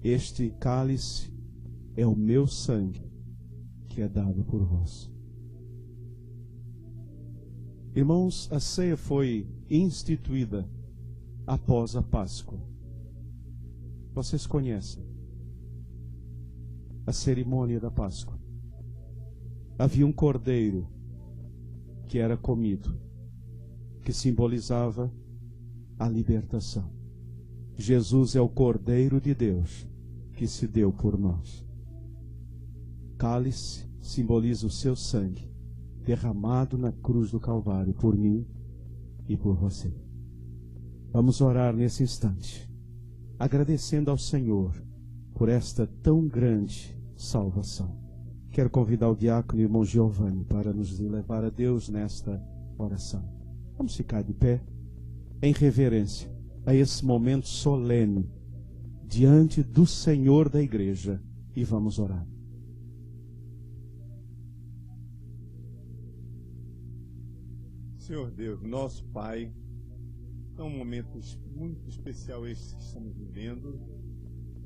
Este cálice é o meu sangue que é dado por vós. Irmãos, a ceia foi instituída após a Páscoa. Vocês conhecem a cerimônia da Páscoa. Havia um cordeiro que era comido, que simbolizava a libertação. Jesus é o Cordeiro de Deus que se deu por nós. Cálice simboliza o seu sangue derramado na cruz do Calvário por mim e por você. Vamos orar nesse instante, agradecendo ao Senhor por esta tão grande salvação. Quero convidar o diácono e o irmão Giovanni para nos levar a Deus nesta oração. Vamos ficar de pé em reverência a esse momento solene diante do Senhor da igreja e vamos orar. Senhor Deus, nosso Pai, é um momento muito especial esse que estamos vivendo,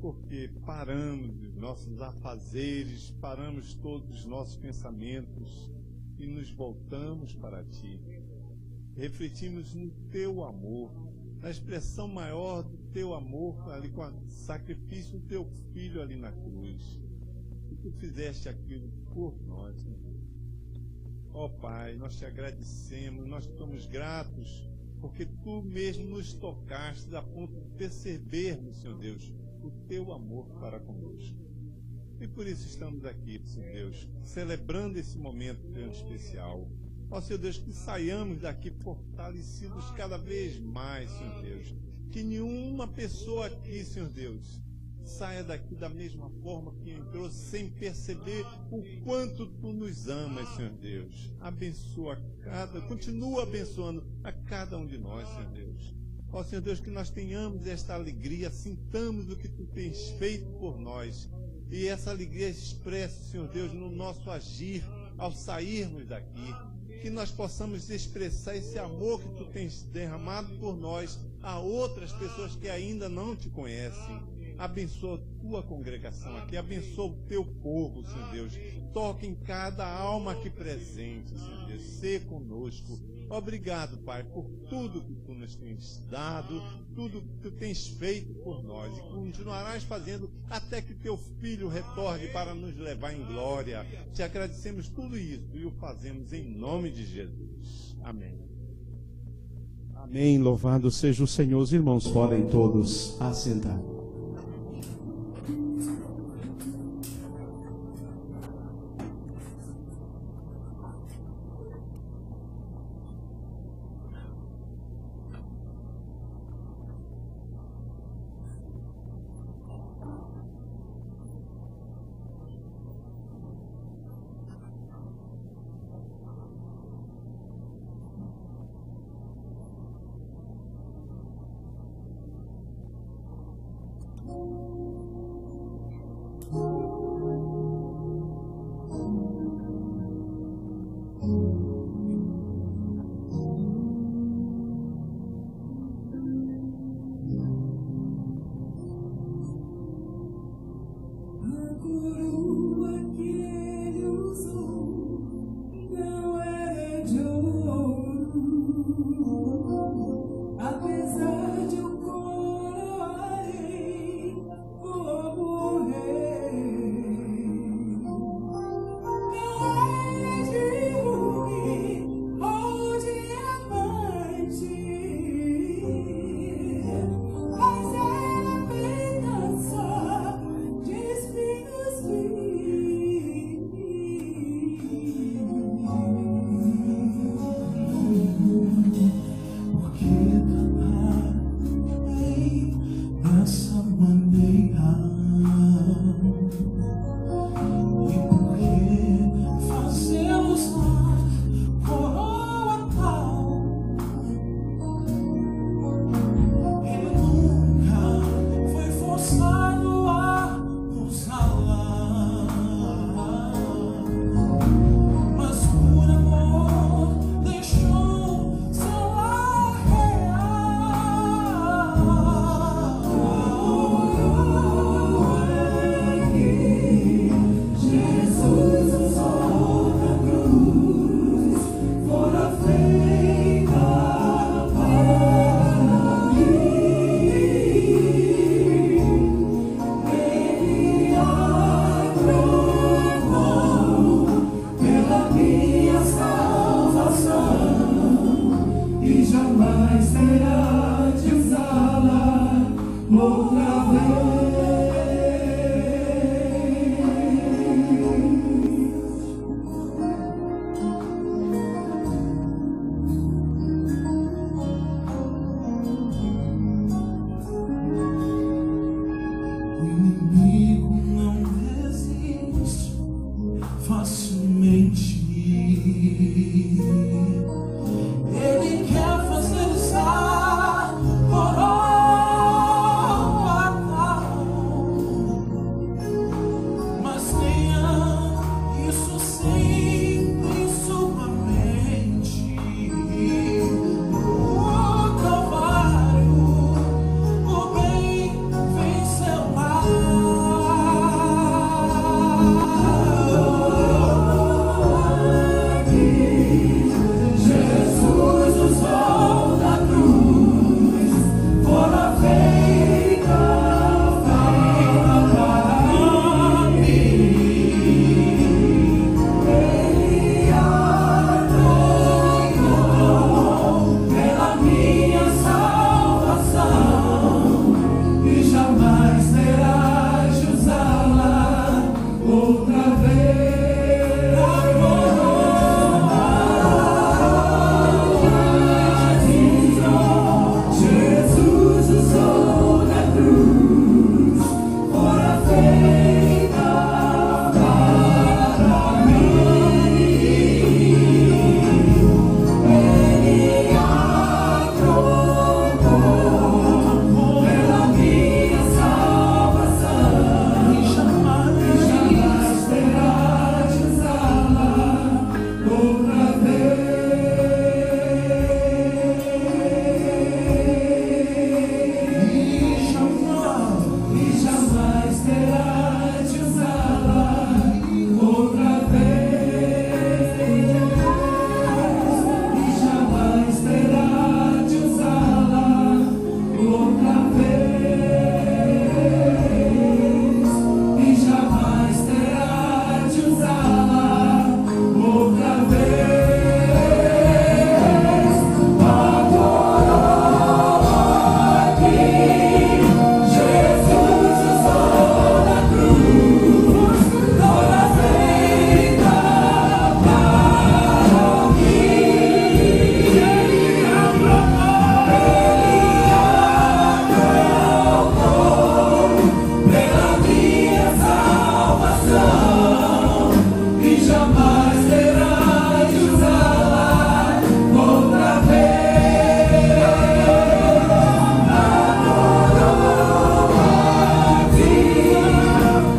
porque paramos dos nossos afazeres, paramos todos os nossos pensamentos e nos voltamos para Ti. Refletimos no Teu amor, na expressão maior do Teu amor, ali com o sacrifício do Teu Filho ali na cruz. E Tu fizeste aquilo por nós, Senhor. Ó Pai, nós Te agradecemos, nós estamos gratos, porque Tu mesmo nos tocaste a ponto de percebermos, Senhor Deus, o Teu amor para conosco. E por isso estamos aqui, Senhor Deus, celebrando esse momento tão especial. Ó Senhor Deus, que saiamos daqui fortalecidos cada vez mais, Senhor Deus. Que nenhuma pessoa aqui, Senhor Deus, saia daqui da mesma forma que entrou, sem perceber o quanto Tu nos amas, Senhor Deus. Abençoa continua abençoando a cada um de nós, Senhor Deus. Ó Senhor Deus, que nós tenhamos esta alegria, sintamos o que Tu tens feito por nós. E essa alegria expressa, Senhor Deus, no nosso agir, ao sairmos daqui. Que nós possamos expressar esse amor que Tu tens derramado por nós a outras pessoas que ainda não Te conhecem. Abençoa a Tua congregação aqui, abençoa o Teu povo, Senhor Deus. Toque em cada alma aqui presente, Senhor Deus. Sê conosco. Obrigado, Pai, por tudo que Tu nos tens dado, tudo que Tu tens feito por nós e continuarás fazendo até que Teu Filho retorne para nos levar em glória. Te agradecemos tudo isso e o fazemos em nome de Jesus. Amém. Amém. Louvado seja o Senhor. Os irmãos podem todos assentar. facilmente. Ele quer fazer estar por hora, mas tenha isso sempre em sua mente. O Calvário, o bem venceu lá. Jesus usou da cruz, fora feita para mim. Ele atraiu pela minha salvação e jamais terá de usá-la outra vez.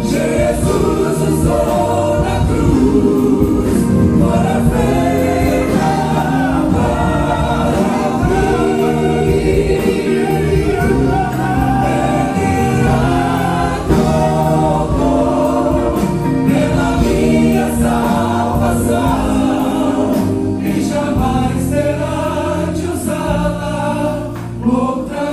Jesus usou da cruz, fora feita para mim. Ele atrocou pela minha salvação e jamais terá de usá-la outra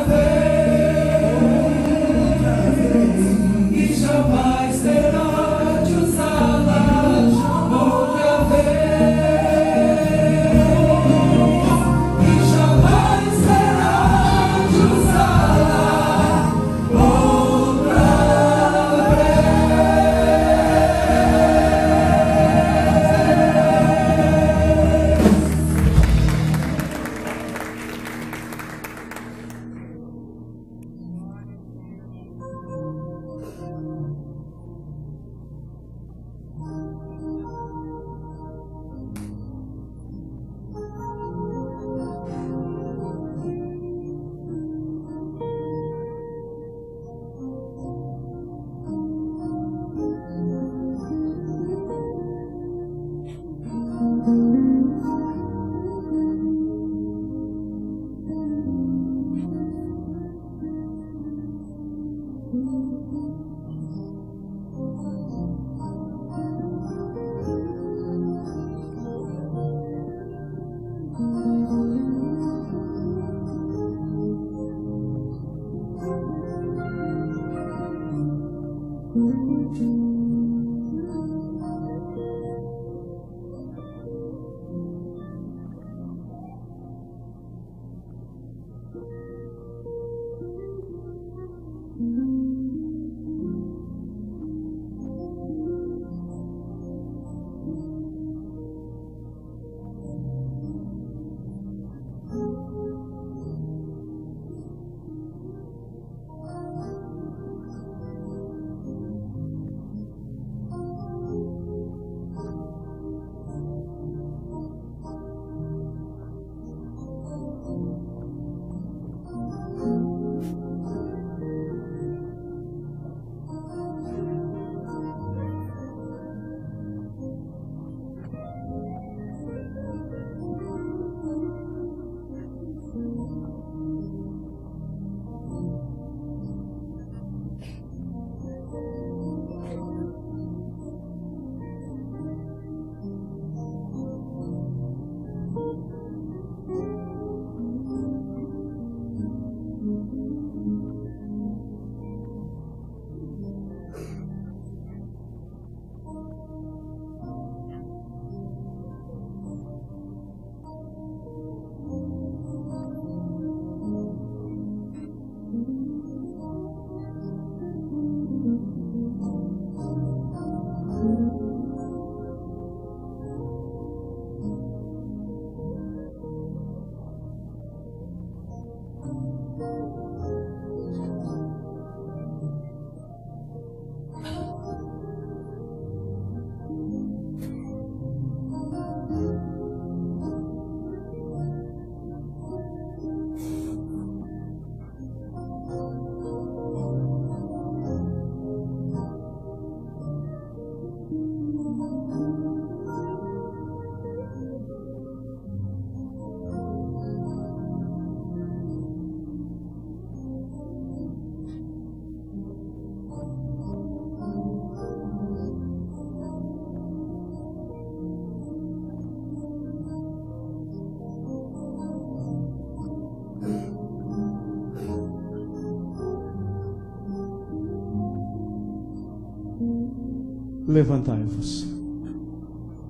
levantai-vos.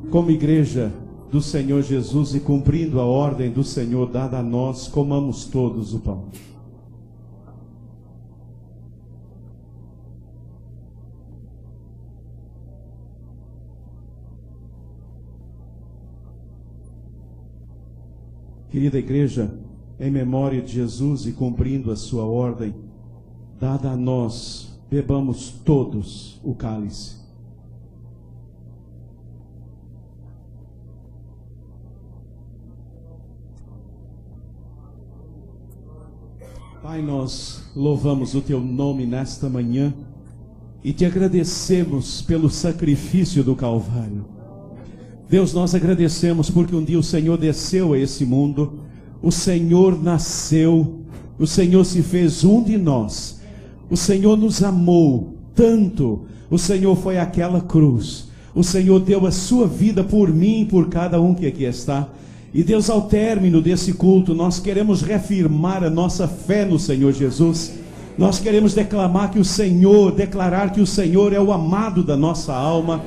Como igreja do Senhor Jesus e cumprindo a ordem do Senhor dada a nós, comamos todos o pão. Querida igreja, em memória de Jesus e cumprindo a sua ordem dada a nós, bebamos todos o cálice. Pai, nós louvamos o Teu nome nesta manhã e Te agradecemos pelo sacrifício do Calvário. Deus, nós agradecemos porque um dia o Senhor desceu a esse mundo, o Senhor nasceu, o Senhor se fez um de nós, o Senhor nos amou tanto, o Senhor foi àquela cruz, o Senhor deu a sua vida por mim e por cada um que aqui está. E Deus, ao término desse culto, nós queremos reafirmar a nossa fé no Senhor Jesus. Nós queremos declarar que o Senhor é o amado da nossa alma,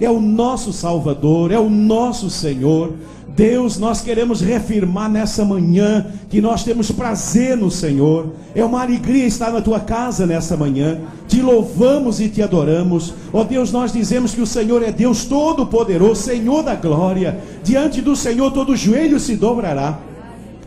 é o nosso Salvador, é o nosso Senhor. Deus, nós queremos reafirmar nessa manhã que nós temos prazer no Senhor. É uma alegria estar na tua casa nessa manhã. Te louvamos e te adoramos. Ó Deus, nós dizemos que o Senhor é Deus Todo-Poderoso, Senhor da glória. Diante do Senhor todo joelho se dobrará.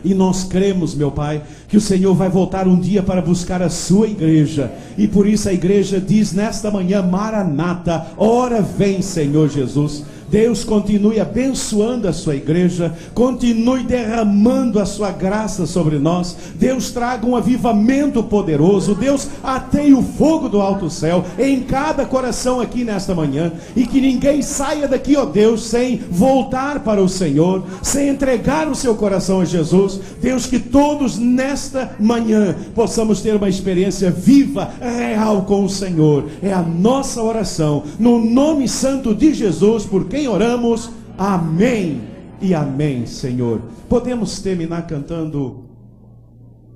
E nós cremos, meu Pai, que o Senhor vai voltar um dia para buscar a sua igreja. E por isso a igreja diz nesta manhã: Maranata, ora vem, Senhor Jesus. Deus, continue abençoando a sua igreja, continue derramando a sua graça sobre nós. Deus, traga um avivamento poderoso. Deus, ateie o fogo do alto céu em cada coração aqui nesta manhã, e que ninguém saia daqui, ó Deus, sem voltar para o Senhor, sem entregar o seu coração a Jesus. Deus, que todos nesta manhã possamos ter uma experiência viva, real com o Senhor. É a nossa oração, no nome santo de Jesus, por quem oramos, amém e amém, Senhor. Podemos terminar cantando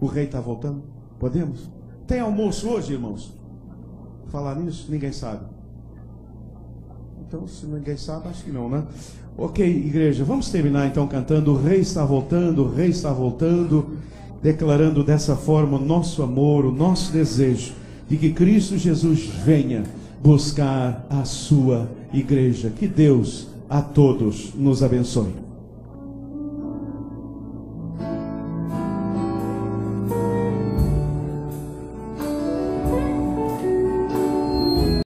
O Rei Está Voltando? Podemos? Tem almoço hoje, irmãos? Falar nisso? Ninguém sabe. Então, se ninguém sabe, acho que não, né? Ok, igreja, vamos terminar então cantando O Rei Está Voltando, o Rei Está Voltando, declarando dessa forma o nosso amor, o nosso desejo de que Cristo Jesus venha buscar a sua igreja. Que Deus a todos nos abençoe.